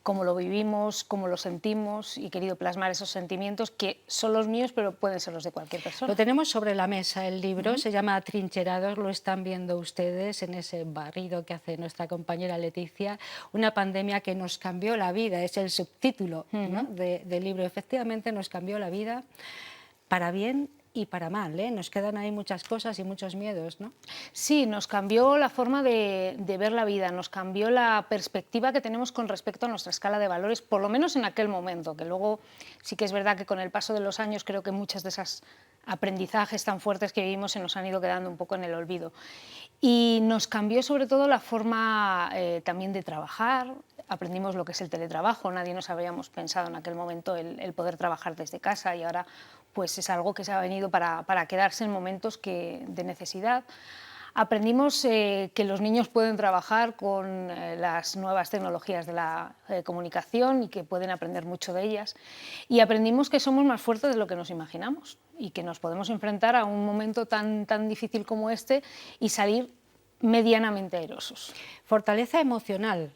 cómo lo vivimos, cómo lo sentimos y he querido plasmar esos sentimientos que son los míos, pero pueden ser los de cualquier persona. Lo tenemos sobre la mesa, el libro, se llama Atrincherados, lo están viendo ustedes en ese barrido que hace nuestra compañera Leticia, una pandemia que nos cambió la vida, es el subtítulo, ¿no? del libro. Efectivamente nos cambió la vida para bien y para mal, ¿eh? Nos quedan ahí muchas cosas y muchos miedos, ¿no? Sí, nos cambió la forma de ver la vida, nos cambió la perspectiva que tenemos con respecto a nuestra escala de valores, por lo menos en aquel momento, que luego sí que es verdad que con el paso de los años creo que muchas de esas aprendizajes tan fuertes que vivimos se nos han ido quedando un poco en el olvido. Y nos cambió sobre todo la forma también de trabajar, aprendimos lo que es el teletrabajo, nadie nos habíamos pensado en aquel momento el poder trabajar desde casa y ahora pues es algo que se ha venido para quedarse en momentos de necesidad. Aprendimos que los niños pueden trabajar con las nuevas tecnologías de la comunicación y que pueden aprender mucho de ellas. Y aprendimos que somos más fuertes de lo que nos imaginamos y que nos podemos enfrentar a un momento tan difícil como este y salir medianamente airosos. Fortaleza emocional.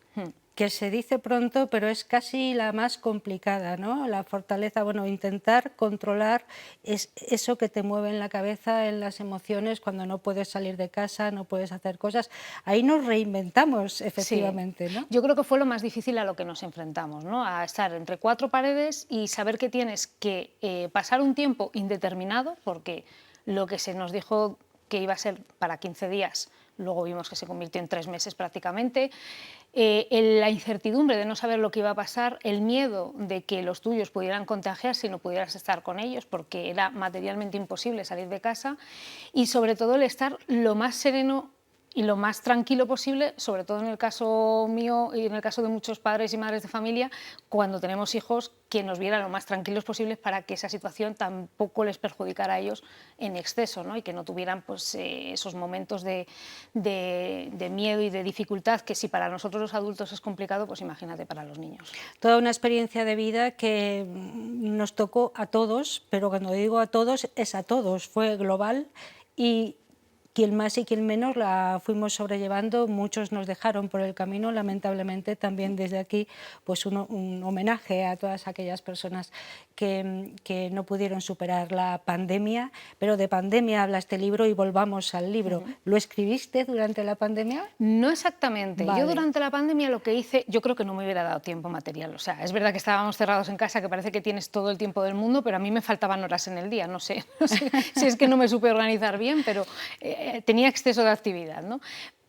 Que se dice pronto, pero es casi la más complicada, ¿no? La fortaleza, bueno, intentar controlar eso que te mueve en la cabeza, en las emociones, cuando no puedes salir de casa, no puedes hacer cosas. Ahí nos reinventamos, efectivamente, sí. ¿no? Yo creo que fue lo más difícil a lo que nos enfrentamos, ¿no? A estar entre cuatro paredes y saber que tienes que pasar un tiempo indeterminado, porque lo que se nos dijo que iba a ser para 15 días, luego vimos que se convirtió en 3 meses prácticamente. La incertidumbre de no saber lo que iba a pasar, el miedo de que los tuyos pudieran contagiarse y no pudieras estar con ellos porque era materialmente imposible salir de casa y sobre todo el estar lo más sereno y lo más tranquilo posible, sobre todo en el caso mío y en el caso de muchos padres y madres de familia, cuando tenemos hijos, que nos vieran lo más tranquilos posibles para que esa situación tampoco les perjudicara a ellos en exceso, ¿no? Y que no tuvieran pues, esos momentos de miedo y de dificultad que si para nosotros los adultos es complicado, pues imagínate para los niños. Toda una experiencia de vida que nos tocó a todos, pero cuando digo a todos, es a todos, fue global y quien más y quien menos la fuimos sobrellevando, muchos nos dejaron por el camino, lamentablemente también desde aquí pues un homenaje a todas aquellas personas que no pudieron superar la pandemia, pero de pandemia habla este libro y volvamos al libro. ¿Lo escribiste durante la pandemia? No exactamente. Vale. Yo durante la pandemia lo que hice, yo creo que no me hubiera dado tiempo material. O sea, es verdad que estábamos cerrados en casa, que parece que tienes todo el tiempo del mundo, pero a mí me faltaban horas en el día. No sé si es que no me supe organizar bien, pero tenía exceso de actividad, ¿no?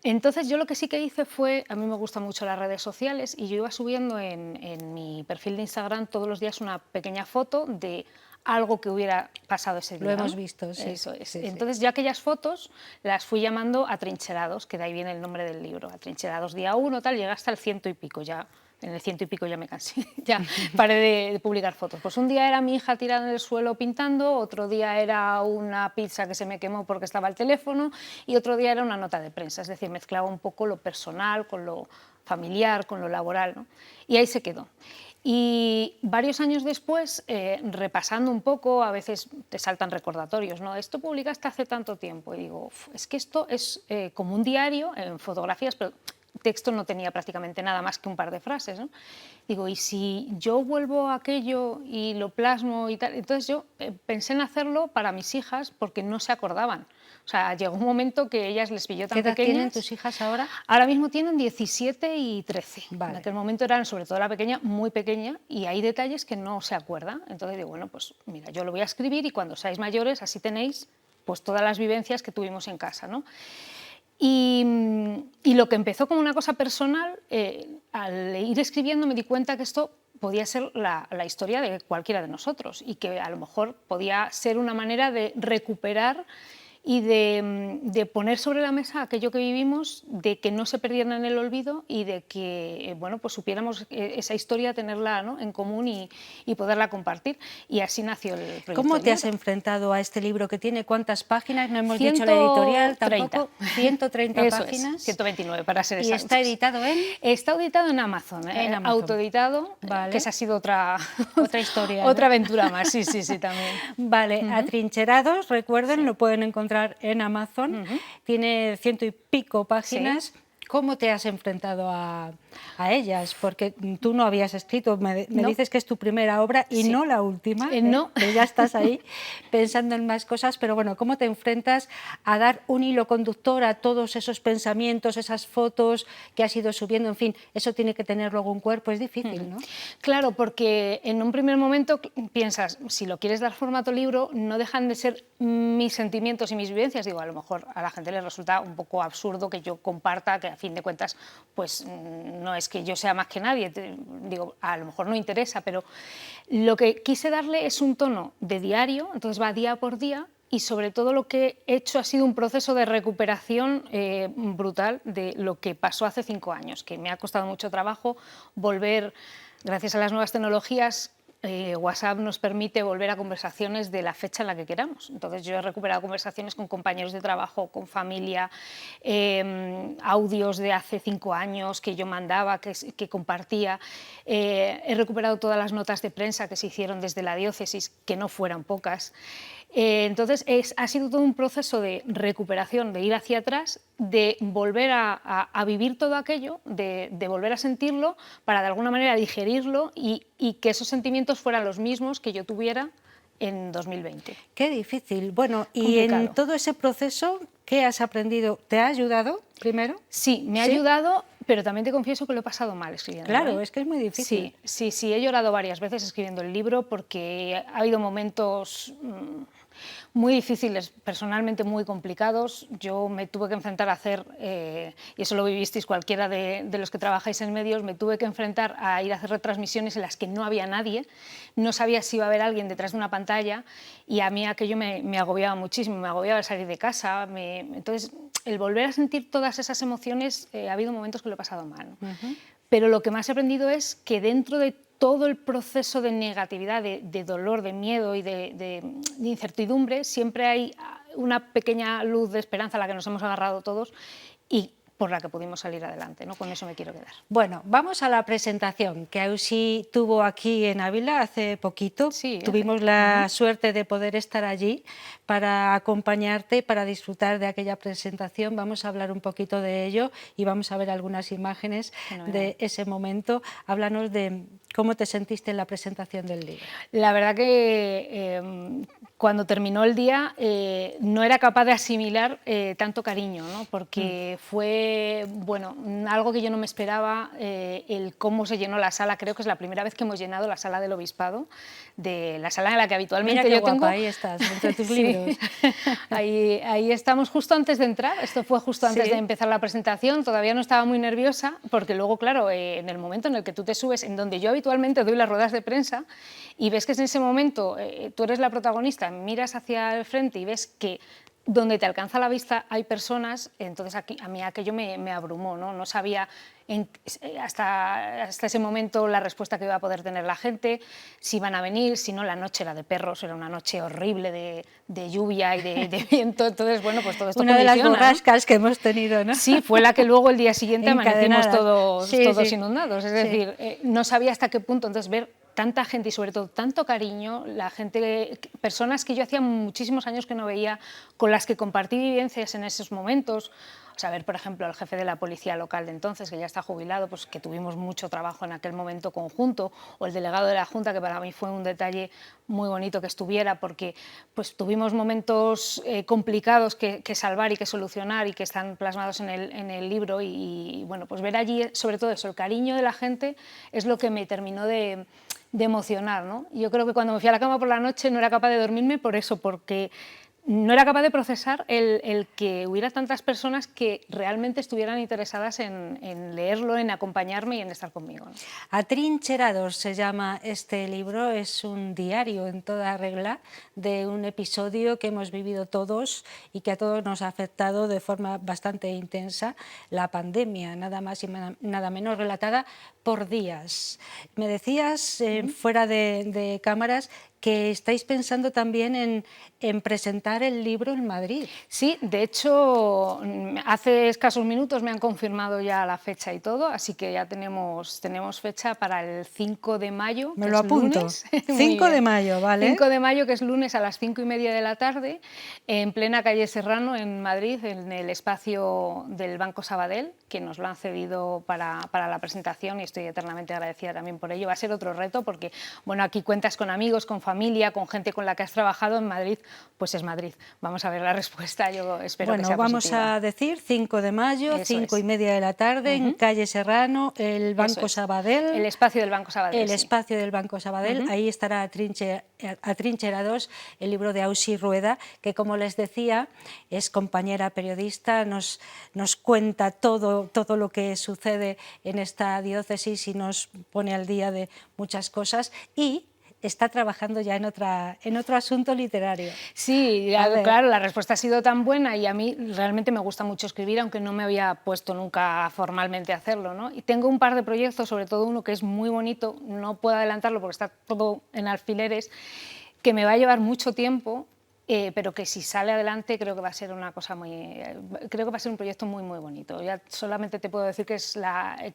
Entonces yo lo que sí que hice fue, a mí me gustan mucho las redes sociales y yo iba subiendo en mi perfil de Instagram todos los días una pequeña foto de algo que hubiera pasado ese día. Lo hemos visto, sí. Eso es. Sí, Entonces ya aquellas fotos las fui llamando Atrincherados, que de ahí viene el nombre del libro. Atrincherados día 1, tal, llega hasta el 100 y pico ya. En el 100 y pico ya me cansé, ya paré de publicar fotos. Pues un día era mi hija tirada en el suelo pintando, otro día era una pizza que se me quemó porque estaba el teléfono y otro día era una nota de prensa. Es decir, mezclaba un poco lo personal con lo familiar, con lo laboral, ¿no? Y ahí se quedó. Y varios años después, repasando un poco, a veces te saltan recordatorios, ¿no? Esto publicaste hace tanto tiempo. Y digo, es que esto es como un diario en fotografías, pero texto no tenía prácticamente nada más que un par de frases, ¿no? Digo, ¿y si yo vuelvo a aquello y lo plasmo y tal? Entonces yo pensé en hacerlo para mis hijas porque no se acordaban. O sea, llegó un momento que ellas les pilló tan pequeñas. ¿Qué edad tienen pequeñas. tus hijas ahora? Ahora mismo tienen 17 y 13. Vale. En aquel momento eran, sobre todo la pequeña, muy pequeña y hay detalles que no se acuerdan. Entonces digo, bueno, pues mira, yo lo voy a escribir y cuando seáis mayores así tenéis pues todas las vivencias que tuvimos en casa, ¿no? Y lo que empezó como una cosa personal, al ir escribiendo me di cuenta que esto podía ser la historia de cualquiera de nosotros y que a lo mejor podía ser una manera de recuperar y de poner sobre la mesa aquello que vivimos, de que no se perdiera en el olvido y de que bueno, pues supiéramos esa historia, tenerla, ¿no?, en común y poderla compartir. Y así nació el proyecto. ¿Cómo te has enfrentado a este libro que tiene cuántas páginas? No hemos dicho la editorial tampoco. 130 Eso páginas. Es, 129 para ser exactos. ¿Y está editado en? Está editado en Amazon, autoeditado, vale. que esa ha sido otra historia, otra ¿no? aventura más, sí, también. Vale, Atrincherados, recuerden, lo pueden encontrar en Amazon, tiene 100 y pico páginas. Sí. ¿Cómo te has enfrentado a ellas? Porque tú no habías escrito, me dices que es tu primera obra y no la última, no. Que ya estás ahí pensando en más cosas, pero bueno, ¿cómo te enfrentas a dar un hilo conductor a todos esos pensamientos, esas fotos que has ido subiendo? En fin, eso tiene que tener luego un cuerpo, es difícil, ¿no? Claro, porque en un primer momento piensas, si lo quieres dar formato libro, no dejan de ser mis sentimientos y mis vivencias. Digo, a lo mejor a la gente le resulta un poco absurdo que yo comparta, que a fin de cuentas, pues no es que yo sea más que nadie, digo, a lo mejor no interesa, pero lo que quise darle es un tono de diario, entonces va día por día, y sobre todo lo que he hecho ha sido un proceso de recuperación brutal de lo que pasó hace 5 años, que me ha costado mucho trabajo volver, gracias a las nuevas tecnologías. WhatsApp nos permite volver a conversaciones de la fecha en la que queramos. Entonces yo he recuperado conversaciones con compañeros de trabajo, con familia, audios de hace 5 años que yo mandaba, que compartía. He recuperado todas las notas de prensa que se hicieron desde la diócesis, que no fueran pocas. Entonces ha sido todo un proceso de recuperación, de ir hacia atrás, de volver a vivir todo aquello, de volver a sentirlo para de alguna manera digerirlo y que esos sentimientos fueran los mismos que yo tuviera en 2020. Qué difícil. Bueno, y complicado. En todo ese proceso, ¿qué has aprendido? ¿Te ha ayudado primero? Sí, me ha ayudado, pero también te confieso que lo he pasado mal escribiendo. Claro, es que es muy difícil. Sí, he llorado varias veces escribiendo el libro porque ha habido momentos muy difíciles, personalmente muy complicados. Yo me tuve que enfrentar a hacer, y eso lo vivisteis cualquiera de los que trabajáis en medios, me tuve que enfrentar a ir a hacer retransmisiones en las que no había nadie, no sabía si iba a haber alguien detrás de una pantalla y a mí aquello me agobiaba muchísimo, me agobiaba salir de casa. Entonces, el volver a sentir todas esas emociones, ha habido momentos que lo he pasado mal, ¿no? Pero lo que más he aprendido es que dentro de todo el proceso de negatividad, de dolor, de miedo y de incertidumbre, siempre hay una pequeña luz de esperanza a la que nos hemos agarrado todos y por la que pudimos salir adelante, ¿no? Con eso me quiero quedar. Bueno, vamos a la presentación que Auxi tuvo aquí en Ávila hace poquito. Sí, tuvimos la suerte de poder estar allí para acompañarte, para disfrutar de aquella presentación. Vamos a hablar un poquito de ello y vamos a ver algunas imágenes de ese momento. Háblanos de cómo te sentiste en la presentación del libro. La verdad que cuando terminó el día no era capaz de asimilar tanto cariño, ¿no? Porque fue bueno, algo que yo no me esperaba, el cómo se llenó la sala. Creo que es la primera vez que hemos llenado la sala del Obispado, de la sala en la que habitualmente Mira qué yo guapa, tengo. Ahí estás, entre tus libros. Ahí estamos justo antes de entrar, esto fue justo antes de empezar la presentación, todavía no estaba muy nerviosa, porque luego, claro, en el momento en el que tú te subes, en donde yo habitualmente doy las ruedas de prensa, y ves que en ese momento tú eres la protagonista, miras hacia el frente y ves que donde te alcanza la vista hay personas, entonces a mí aquello me abrumó, ¿no? No sabía hasta ese momento la respuesta que iba a poder tener la gente, si iban a venir, si no. La noche era de perros, era una noche horrible de lluvia y de viento, entonces bueno, pues todo esto una de las borrascas, ¿no?, que hemos tenido, ¿no? Sí, fue la que luego el día siguiente amanecimos todos inundados, es decir, no sabía hasta qué punto, entonces ver tanta gente y sobre todo tanto cariño, la gente, personas que yo hacía muchísimos años que no veía, con las que compartí vivencias en esos momentos. O sea, ver, por ejemplo, al jefe de la policía local de entonces, que ya está jubilado, pues que tuvimos mucho trabajo en aquel momento conjunto, o el delegado de la Junta, que para mí fue un detalle muy bonito que estuviera, porque pues tuvimos momentos complicados que salvar y que solucionar y que están plasmados en el libro y bueno, pues ver allí, sobre todo eso, el cariño de la gente es lo que me terminó de emocionar, ¿no? Yo creo que cuando me fui a la cama por la noche no era capaz de dormirme por eso, porque no era capaz de procesar el que hubiera tantas personas que realmente estuvieran interesadas en leerlo, en acompañarme y en estar conmigo, ¿no? Atrincherados se llama este libro, es un diario en toda regla de un episodio que hemos vivido todos y que a todos nos ha afectado de forma bastante intensa, la pandemia, nada más y nada menos, relatada por días. Me decías, fuera de cámaras, que estáis pensando también en presentar el libro en Madrid. Sí, de hecho, hace escasos minutos me han confirmado ya la fecha y todo, así que ya tenemos fecha para el 5 de mayo. Me lo apunto. Lunes. 5 de mayo, ¿vale? 5 de mayo, que es lunes a las 5:30 de la tarde, en plena calle Serrano, en Madrid, en el espacio del Banco Sabadell, que nos lo han cedido para la presentación, y estoy eternamente agradecida también por ello. Va a ser otro reto porque, bueno, aquí cuentas con amigos, con familia, con gente con la que has trabajado. En Madrid, pues es Madrid. Vamos a ver la respuesta, yo espero que sea vamos positiva. a decir 5 de mayo, Eso 5:30 de la tarde, en calle Serrano, el Banco Sabadell. El espacio del Banco Sabadell. El espacio del Banco Sabadell, ahí estará Atrincherados, el libro de Auxi Rueda, que, como les decía, es compañera periodista, nos cuenta todo lo que sucede en esta diócesis y nos pone al día de muchas cosas, y está trabajando ya en otro asunto literario. Sí, claro, la respuesta ha sido tan buena y a mí realmente me gusta mucho escribir, aunque no me había puesto nunca formalmente a hacerlo, ¿no? Y tengo un par de proyectos, sobre todo uno que es muy bonito, no puedo adelantarlo porque está todo en alfileres, que me va a llevar mucho tiempo, pero que si sale adelante creo que va a ser una cosa creo que va a ser un proyecto muy, muy bonito. Ya solamente te puedo decir que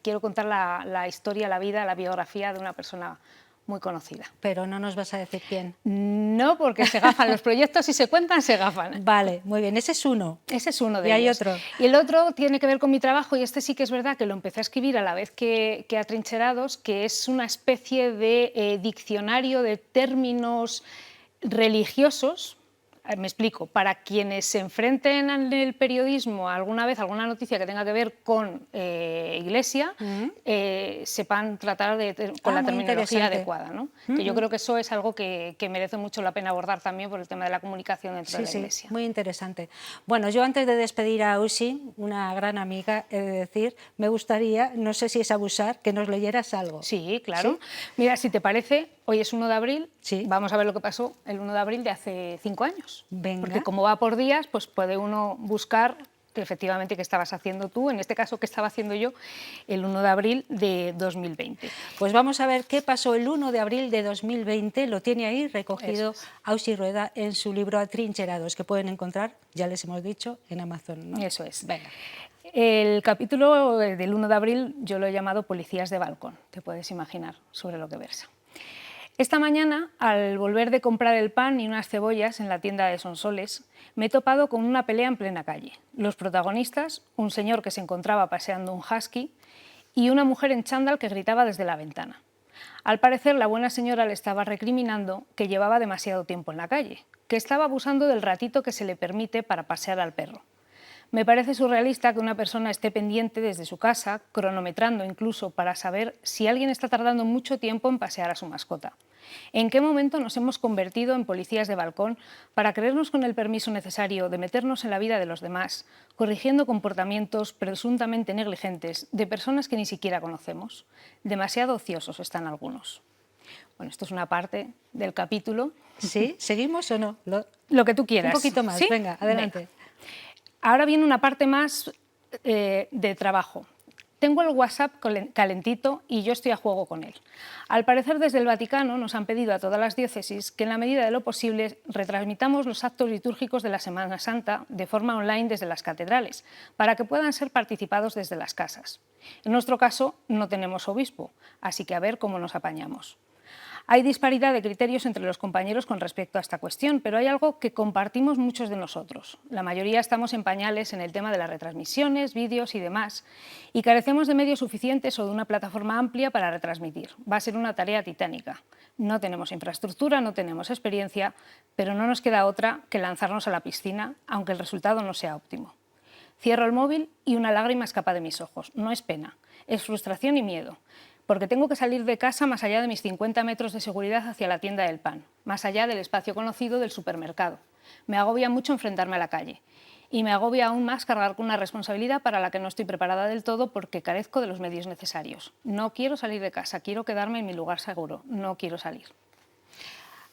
quiero contar la historia, la vida, la biografía de una persona muy conocida. Pero no nos vas a decir quién. No, porque se gafan los proyectos, y se cuentan, se gafan. Vale, muy bien, ese es uno. Ese es uno de ellos. Y hay otro. Y el otro tiene que ver con mi trabajo, y este sí que es verdad que lo empecé a escribir a la vez que Atrincherados, que es una especie de diccionario de términos religiosos. Me explico, para quienes se enfrenten en el periodismo alguna vez alguna noticia que tenga que ver con Iglesia, sepan tratar con la terminología adecuada, ¿no? Que yo creo que eso es algo que merece mucho la pena abordar también por el tema de la comunicación dentro de la Iglesia. Sí, muy interesante. Bueno, yo antes de despedir a Auxi, una gran amiga, he de decir, me gustaría, no sé si es abusar, que nos leyeras algo. Sí, claro. ¿Sí? Mira, si te parece, hoy es 1 de abril, vamos a ver lo que pasó el 1 de abril de hace 5 años. Venga. Porque como va por días, pues puede uno buscar efectivamente qué estabas haciendo tú, en este caso qué estaba haciendo yo el 1 de abril de 2020. Pues vamos a ver qué pasó el 1 de abril de 2020, lo tiene ahí recogido Auxi Rueda en su libro Atrincherados, que pueden encontrar, ya les hemos dicho, en Amazon, ¿no? Eso es. Venga. El capítulo del 1 de abril yo lo he llamado Policías de balcón, te puedes imaginar sobre lo que versa. Esta mañana, al volver de comprar el pan y unas cebollas en la tienda de Sonsoles, me he topado con una pelea en plena calle. Los protagonistas, un señor que se encontraba paseando un husky y una mujer en chándal que gritaba desde la ventana. Al parecer, la buena señora le estaba recriminando que llevaba demasiado tiempo en la calle, que estaba abusando del ratito que se le permite para pasear al perro. Me parece surrealista que una persona esté pendiente desde su casa, cronometrando incluso para saber si alguien está tardando mucho tiempo en pasear a su mascota. ¿En qué momento nos hemos convertido en policías de balcón para creernos con el permiso necesario de meternos en la vida de los demás, corrigiendo comportamientos presuntamente negligentes de personas que ni siquiera conocemos? Demasiado ociosos están algunos. Bueno, esto es una parte del capítulo. ¿Sí? ¿Seguimos o no? Lo que tú quieras. Un poquito más, ¿sí? Venga, adelante. Venga. Ahora viene una parte más de trabajo. Tengo el WhatsApp calentito y yo estoy a juego con él. Al parecer, desde el Vaticano nos han pedido a todas las diócesis que en la medida de lo posible retransmitamos los actos litúrgicos de la Semana Santa de forma online desde las catedrales, para que puedan ser participados desde las casas. En nuestro caso no tenemos obispo, así que a ver cómo nos apañamos. Hay disparidad de criterios entre los compañeros con respecto a esta cuestión, pero hay algo que compartimos muchos de nosotros. La mayoría estamos en pañales en el tema de las retransmisiones, vídeos y demás, y carecemos de medios suficientes o de una plataforma amplia para retransmitir. Va a ser una tarea titánica. No tenemos infraestructura, no tenemos experiencia, pero no nos queda otra que lanzarnos a la piscina, aunque el resultado no sea óptimo. Cierro el móvil y una lágrima escapa de mis ojos. No es pena, es frustración y miedo. Porque tengo que salir de casa más allá de mis 50 metros de seguridad hacia la tienda del pan, más allá del espacio conocido del supermercado. Me agobia mucho enfrentarme a la calle. Y me agobia aún más cargar con una responsabilidad para la que no estoy preparada del todo porque carezco de los medios necesarios. No quiero salir de casa, quiero quedarme en mi lugar seguro, no quiero salir.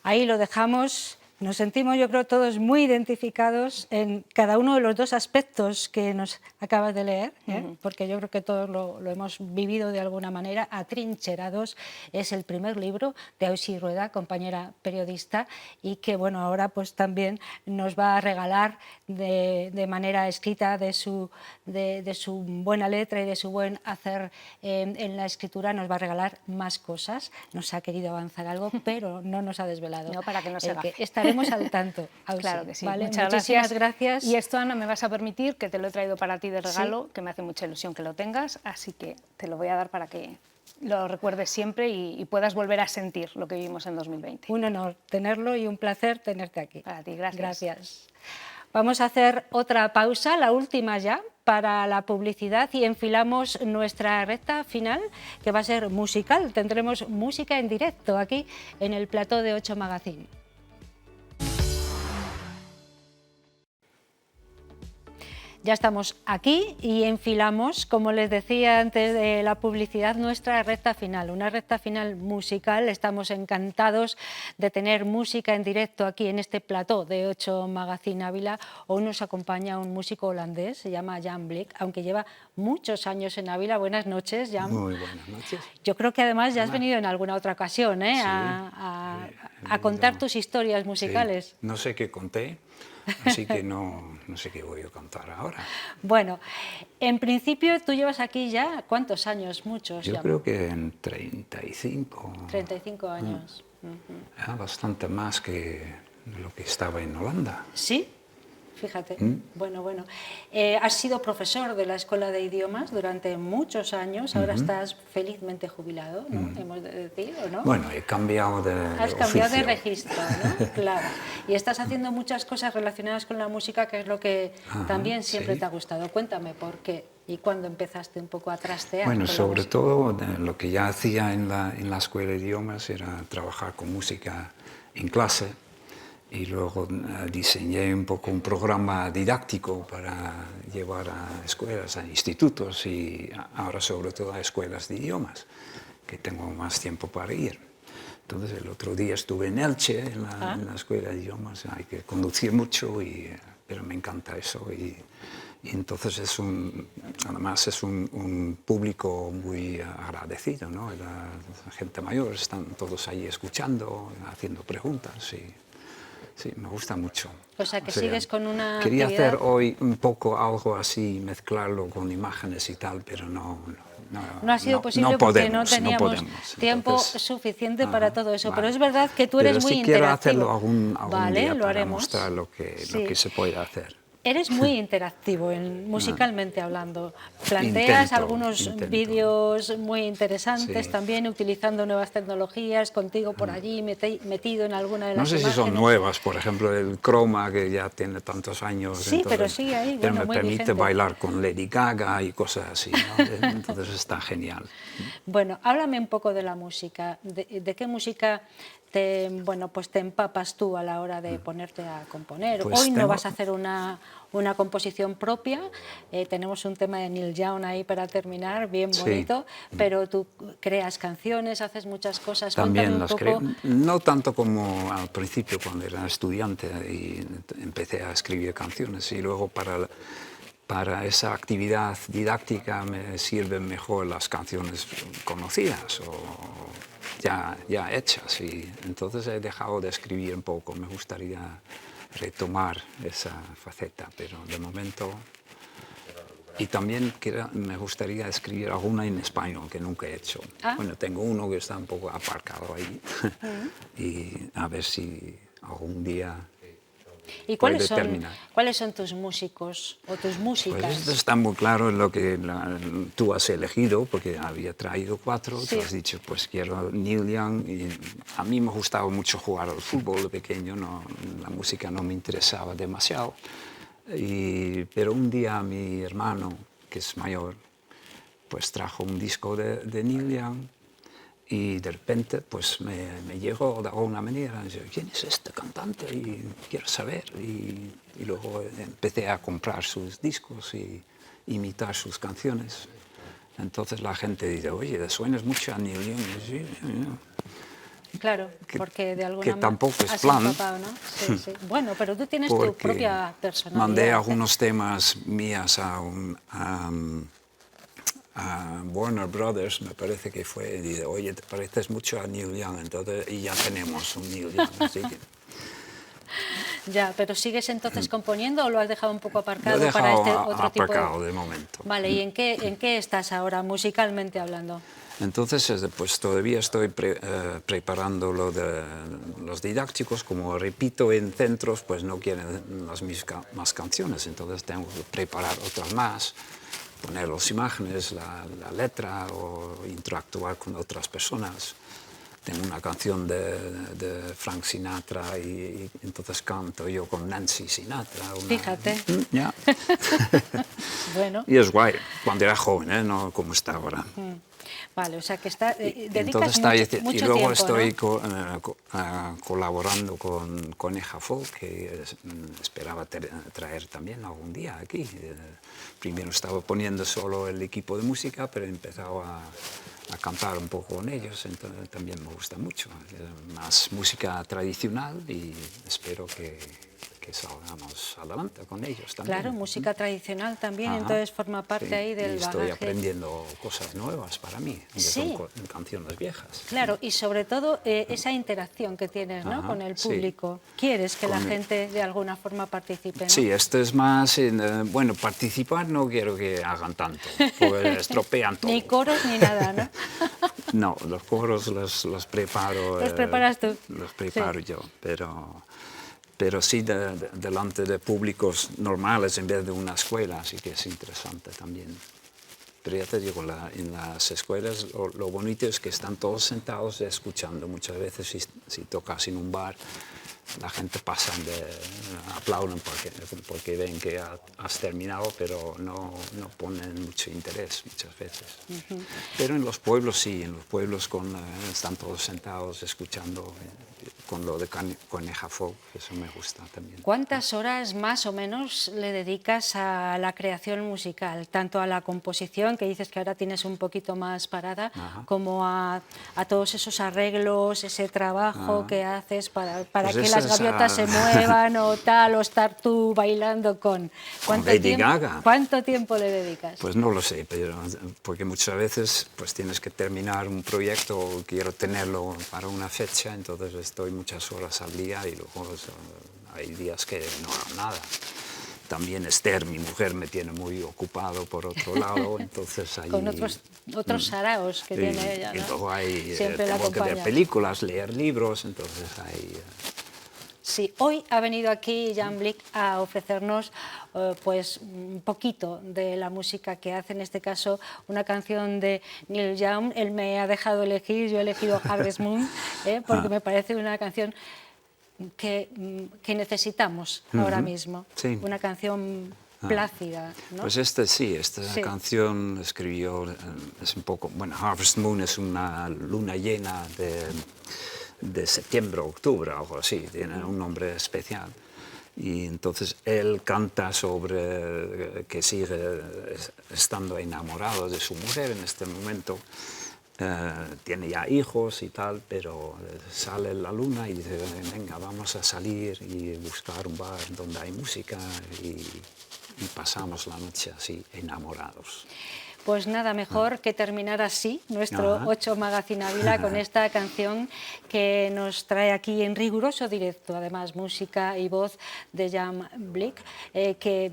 Ahí lo dejamos. Nos sentimos, yo creo, todos muy identificados en cada uno de los dos aspectos que nos acabas de leer, porque yo creo que todos lo hemos vivido de alguna manera. Atrincherados es el primer libro de Auxi Rueda, compañera periodista, y que bueno, ahora pues también nos va a regalar de manera escrita de su buena letra y de su buen hacer en la escritura, nos va a regalar más cosas. Nos ha querido avanzar algo, pero no nos ha desvelado. No, para que no se gafe. Estaremos al tanto, Auxi. Claro que sí. ¿Vale? Muchísimas gracias. Y esto, Ana, me vas a permitir que te lo he traído para ti de regalo, que me hace mucha ilusión que lo tengas, así que te lo voy a dar para que lo recuerdes siempre y puedas volver a sentir lo que vivimos en 2020. Un honor tenerlo y un placer tenerte aquí. Para ti, gracias. Gracias. Vamos a hacer otra pausa, la última ya, para la publicidad, y enfilamos nuestra recta final, que va a ser musical. Tendremos música en directo aquí en el plató de 8 Magazine. Ya estamos aquí y enfilamos, como les decía antes de la publicidad, nuestra recta final, una recta final musical. Estamos encantados de tener música en directo aquí en este plató de 8 Magazine Ávila. Hoy nos acompaña un músico holandés, se llama Jan Bleek, aunque lleva muchos años en Ávila. Buenas noches, Jan. Muy buenas noches. Yo creo que además ya has venido en alguna otra ocasión, ¿eh? Sí, a contar tus historias musicales. Sí. No sé qué conté, así que no sé qué voy a contar ahora. Bueno, en principio tú llevas aquí ya, ¿cuántos años? Muchos. Yo ya. creo que en 35. 35 años. Bastante más que lo que estaba en Holanda. Sí, fíjate. Bueno. Has sido profesor de la Escuela de Idiomas durante muchos años, ahora estás felizmente jubilado, ¿no? Hemos de decir, ¿o no? Bueno, he cambiado de Has cambiado de oficio. registro, ¿no? Claro. Y estás haciendo muchas cosas relacionadas con la música, que es lo que también siempre sí. te ha gustado. Cuéntame por qué y cuándo empezaste un poco a trastear. Bueno, con la sobre música. todo lo que ya hacía en la Escuela de Idiomas era trabajar con música en clase. Y luego diseñé un poco un programa didáctico para llevar a escuelas, a institutos y ahora sobre todo a escuelas de idiomas, que tengo más tiempo para ir. Entonces el otro día estuve en Elche, en la escuela de idiomas, hay que conducir mucho, pero me encanta eso. Y entonces además es un público muy agradecido, ¿no? La gente mayor, están todos ahí escuchando, haciendo preguntas. Sí, me gusta mucho. O sea, que sigues con una Quería actividad... hacer hoy un poco algo así, mezclarlo con imágenes y tal, pero no ha sido posible porque no teníamos tiempo Entonces, suficiente para todo eso. vale. Pero es verdad que tú eres pero muy sí quiero interactivo. hacerlo algún Vale, día lo para haremos. mostrar lo que se puede hacer. Eres muy interactivo, musicalmente hablando. Planteas algunos vídeos muy interesantes, Sí. también utilizando nuevas tecnologías, contigo por allí metido en alguna de las No sé imágenes. si son nuevas, por ejemplo, el Chroma, que ya tiene tantos años. Sí, entonces, pero sigue ahí, pero bueno, me muy permite vigente. bailar con Lady Gaga y cosas así, ¿no? Entonces está genial. Bueno, háblame un poco de la música. ¿De qué música te empapas tú a la hora de ponerte a componer? Pues Hoy no vas a hacer una composición propia, tenemos un tema de Neil Young ahí para terminar, bien bonito, pero tú creas canciones, haces muchas cosas. También las creo. No tanto como al principio cuando era estudiante y empecé a escribir canciones, y luego para esa actividad didáctica me sirven mejor las canciones conocidas o ya hechas, y entonces he dejado de escribir un poco. Me gustaría retomar esa faceta, pero de momento... Y también me gustaría escribir alguna en español, que nunca he hecho. Bueno, tengo uno que está un poco aparcado ahí, y a ver si algún día... ¿Y cuáles son tus músicos o tus músicas? Pues esto está muy claro en lo que tú has elegido, porque había traído 4, tú has dicho, pues quiero Neil Young, y a mí me gustaba mucho jugar al fútbol de pequeño, la música no me interesaba demasiado, pero un día mi hermano, que es mayor, pues trajo un disco de Neil Young, Y de repente pues me llegó de alguna manera, ¿quién es este cantante? Y quiero saber. Y luego empecé a comprar sus discos y imitar sus canciones. Entonces la gente dice, oye, te suenas mucho a Neil Young. Sí, Claro, porque de alguna que manera tampoco es has plan. empapado, ¿no? Sí, sí. Bueno, pero tú tienes tu Porque propia personalidad. mandé ¿eh? algunos temas mías a Warner Brothers, me parece que fue, y dice, oye, te pareces mucho a Neil Young, entonces, y ya tenemos un Neil Young, así que... Ya, pero ¿sigues entonces componiendo o lo has dejado un poco Lo aparcado he dejado para este otro tipo aparcado de momento. Vale, ¿y en qué estás ahora, musicalmente hablando? Entonces, pues todavía estoy preparando lo de los didácticos, como repito en centros, pues no quieren las más canciones, entonces tengo que preparar otras más, poner las imágenes, la letra o interactuar con otras personas. Tengo una canción de Frank Sinatra y entonces canto yo con Nancy Sinatra. Fíjate. Ya. Bueno. Y es guay, cuando era joven, no como está ahora. Vale, o sea que dedicas Entonces mucho y luego tiempo, estoy ¿no? colaborando con Coneja Folk, que esperaba traer también algún día aquí. Primero estaba poniendo solo el equipo de música, pero he empezado a cantar un poco con ellos, entonces también me gusta mucho. Más música tradicional y espero que salgamos adelante con ellos también. Claro, música tradicional también, Ajá, entonces forma parte sí, ahí del y estoy bagaje. aprendiendo cosas nuevas para mí, que Sí. son canciones viejas. Claro, y sobre todo esa interacción que tienes, ¿no? Ajá, con el sí. público. Quieres que la gente de alguna forma participe, ¿no? Sí, esto es más, bueno, participar no quiero que hagan tanto, porque estropean todo. Ni coros ni nada, ¿no? No, los coros los preparo. ¿Los preparas tú? Los preparo Sí. yo, pero sí delante de públicos normales en vez de una escuela, así que es interesante también. Pero ya te digo, en las escuelas lo bonito es que están todos sentados escuchando. Muchas veces si tocas en un bar, la gente pasa aplauden porque ven que has terminado, pero no ponen mucho interés muchas veces. Pero en los pueblos sí, en los pueblos están todos sentados escuchando con lo de Coneja Folk, eso me gusta también. ¿Cuántas horas más o menos le dedicas a la creación musical? Tanto a la composición, que dices que ahora tienes un poquito más parada, Ajá. como a todos esos arreglos, ese trabajo que haces para Pues que esa las es gaviotas se muevan o tal, o estar tú bailando con... Lady Gaga. ¿Cuánto tiempo le dedicas? Pues no lo sé, porque muchas veces pues tienes que terminar un proyecto o quiero tenerlo para una fecha, entonces estoy muchas horas al día y luego hay días que no hago nada. También Esther, mi mujer, me tiene muy ocupado por otro lado, entonces ahí... Con otros saraos que tiene ella, ¿no? Y luego Siempre la tengo que ver acompaña. películas, leer libros, entonces ahí... Sí, hoy ha venido aquí Jan Blic a ofrecernos pues un poquito de la música que hace, en este caso una canción de Neil Young. Él me ha dejado elegir, yo he elegido Harvest Moon, porque me parece una canción que necesitamos ahora mismo, sí. una canción plácida, ¿no? Pues esta canción escribió, es un poco, bueno, Harvest Moon es una luna llena de septiembre, octubre, algo así, tiene un nombre especial. Y entonces él canta sobre que sigue estando enamorado de su mujer en este momento. Tiene ya hijos y tal, pero sale la luna y dice, venga, vamos a salir y buscar un bar donde hay música y pasamos la noche así, enamorados. Pues nada mejor que terminar así nuestro 8 Magazine Ávila con esta canción que nos trae aquí en riguroso directo, además música y voz de Jan Blic, que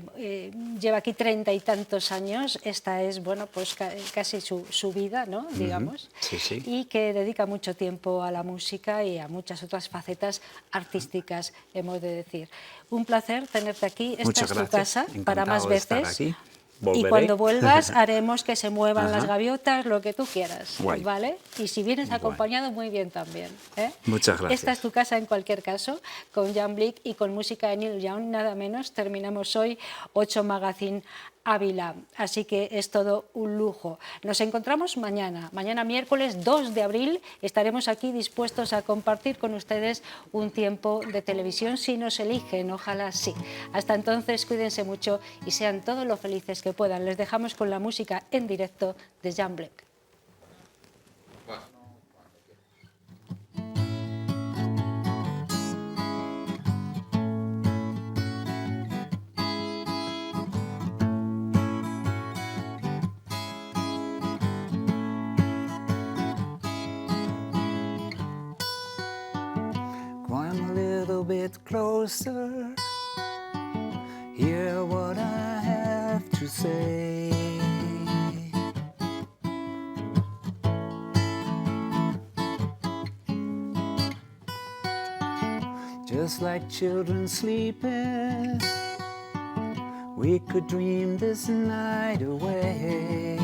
lleva aquí 30 y tantos años. Esta es, bueno, pues casi su vida, ¿no? Digamos, sí, sí. Y que dedica mucho tiempo a la música y a muchas otras facetas artísticas, hemos de decir. Un placer tenerte aquí. Esta Muchas es tu gracias. casa para más Encantado de estar veces. aquí. Y Volveré. cuando vuelvas haremos que se muevan las gaviotas, lo que tú quieras, Guay. ¿vale? Y si vienes acompañado, muy bien también. Muchas gracias. Esta es tu casa en cualquier caso, con Jan Blic y con música de Neil Young, nada menos. Terminamos hoy 8 Magazine Ávila. Así que es todo un lujo. Nos encontramos mañana miércoles 2 de abril. Estaremos aquí dispuestos a compartir con ustedes un tiempo de televisión si nos eligen, ojalá sí. Hasta entonces, cuídense mucho y sean todos lo felices que puedan. Les dejamos con la música en directo de Jan Black. Bit closer, hear what I have to say. Just like children sleeping, we could dream this night away.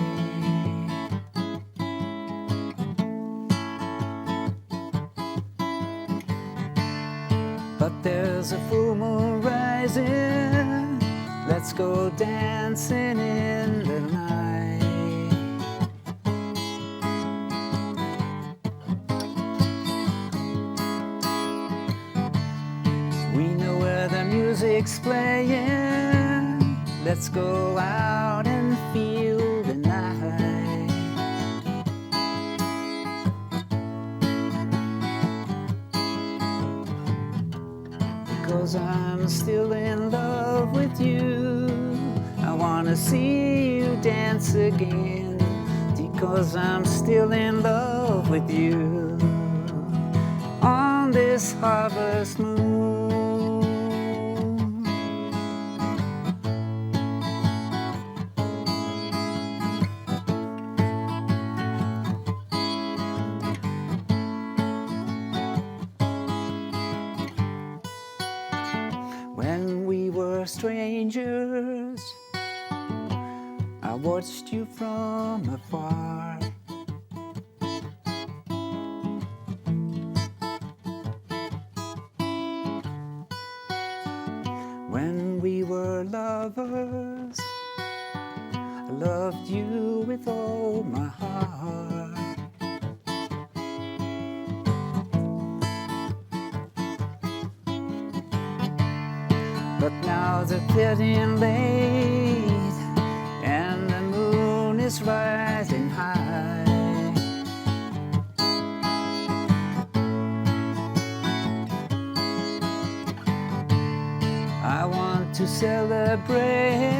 But there's a full moon rising, let's go dancing in the night. We know where the music's playing, let's go out and feel the night. Because I'm still in love with you, I wanna see you dance again. Because I'm still in love with you on this harvest moon. When we were strangers, I watched you from afar. When we were lovers, I loved you with all my heart. But now they're getting late and the moon is rising high. I want to celebrate,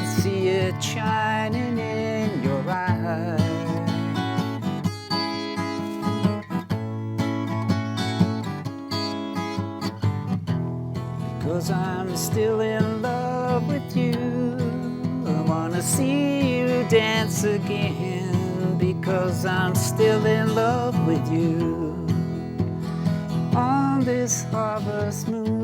see it shining in your eyes. Because I'm still in love with you, I wanna see you dance again. Because I'm still in love with you on this harvest moon.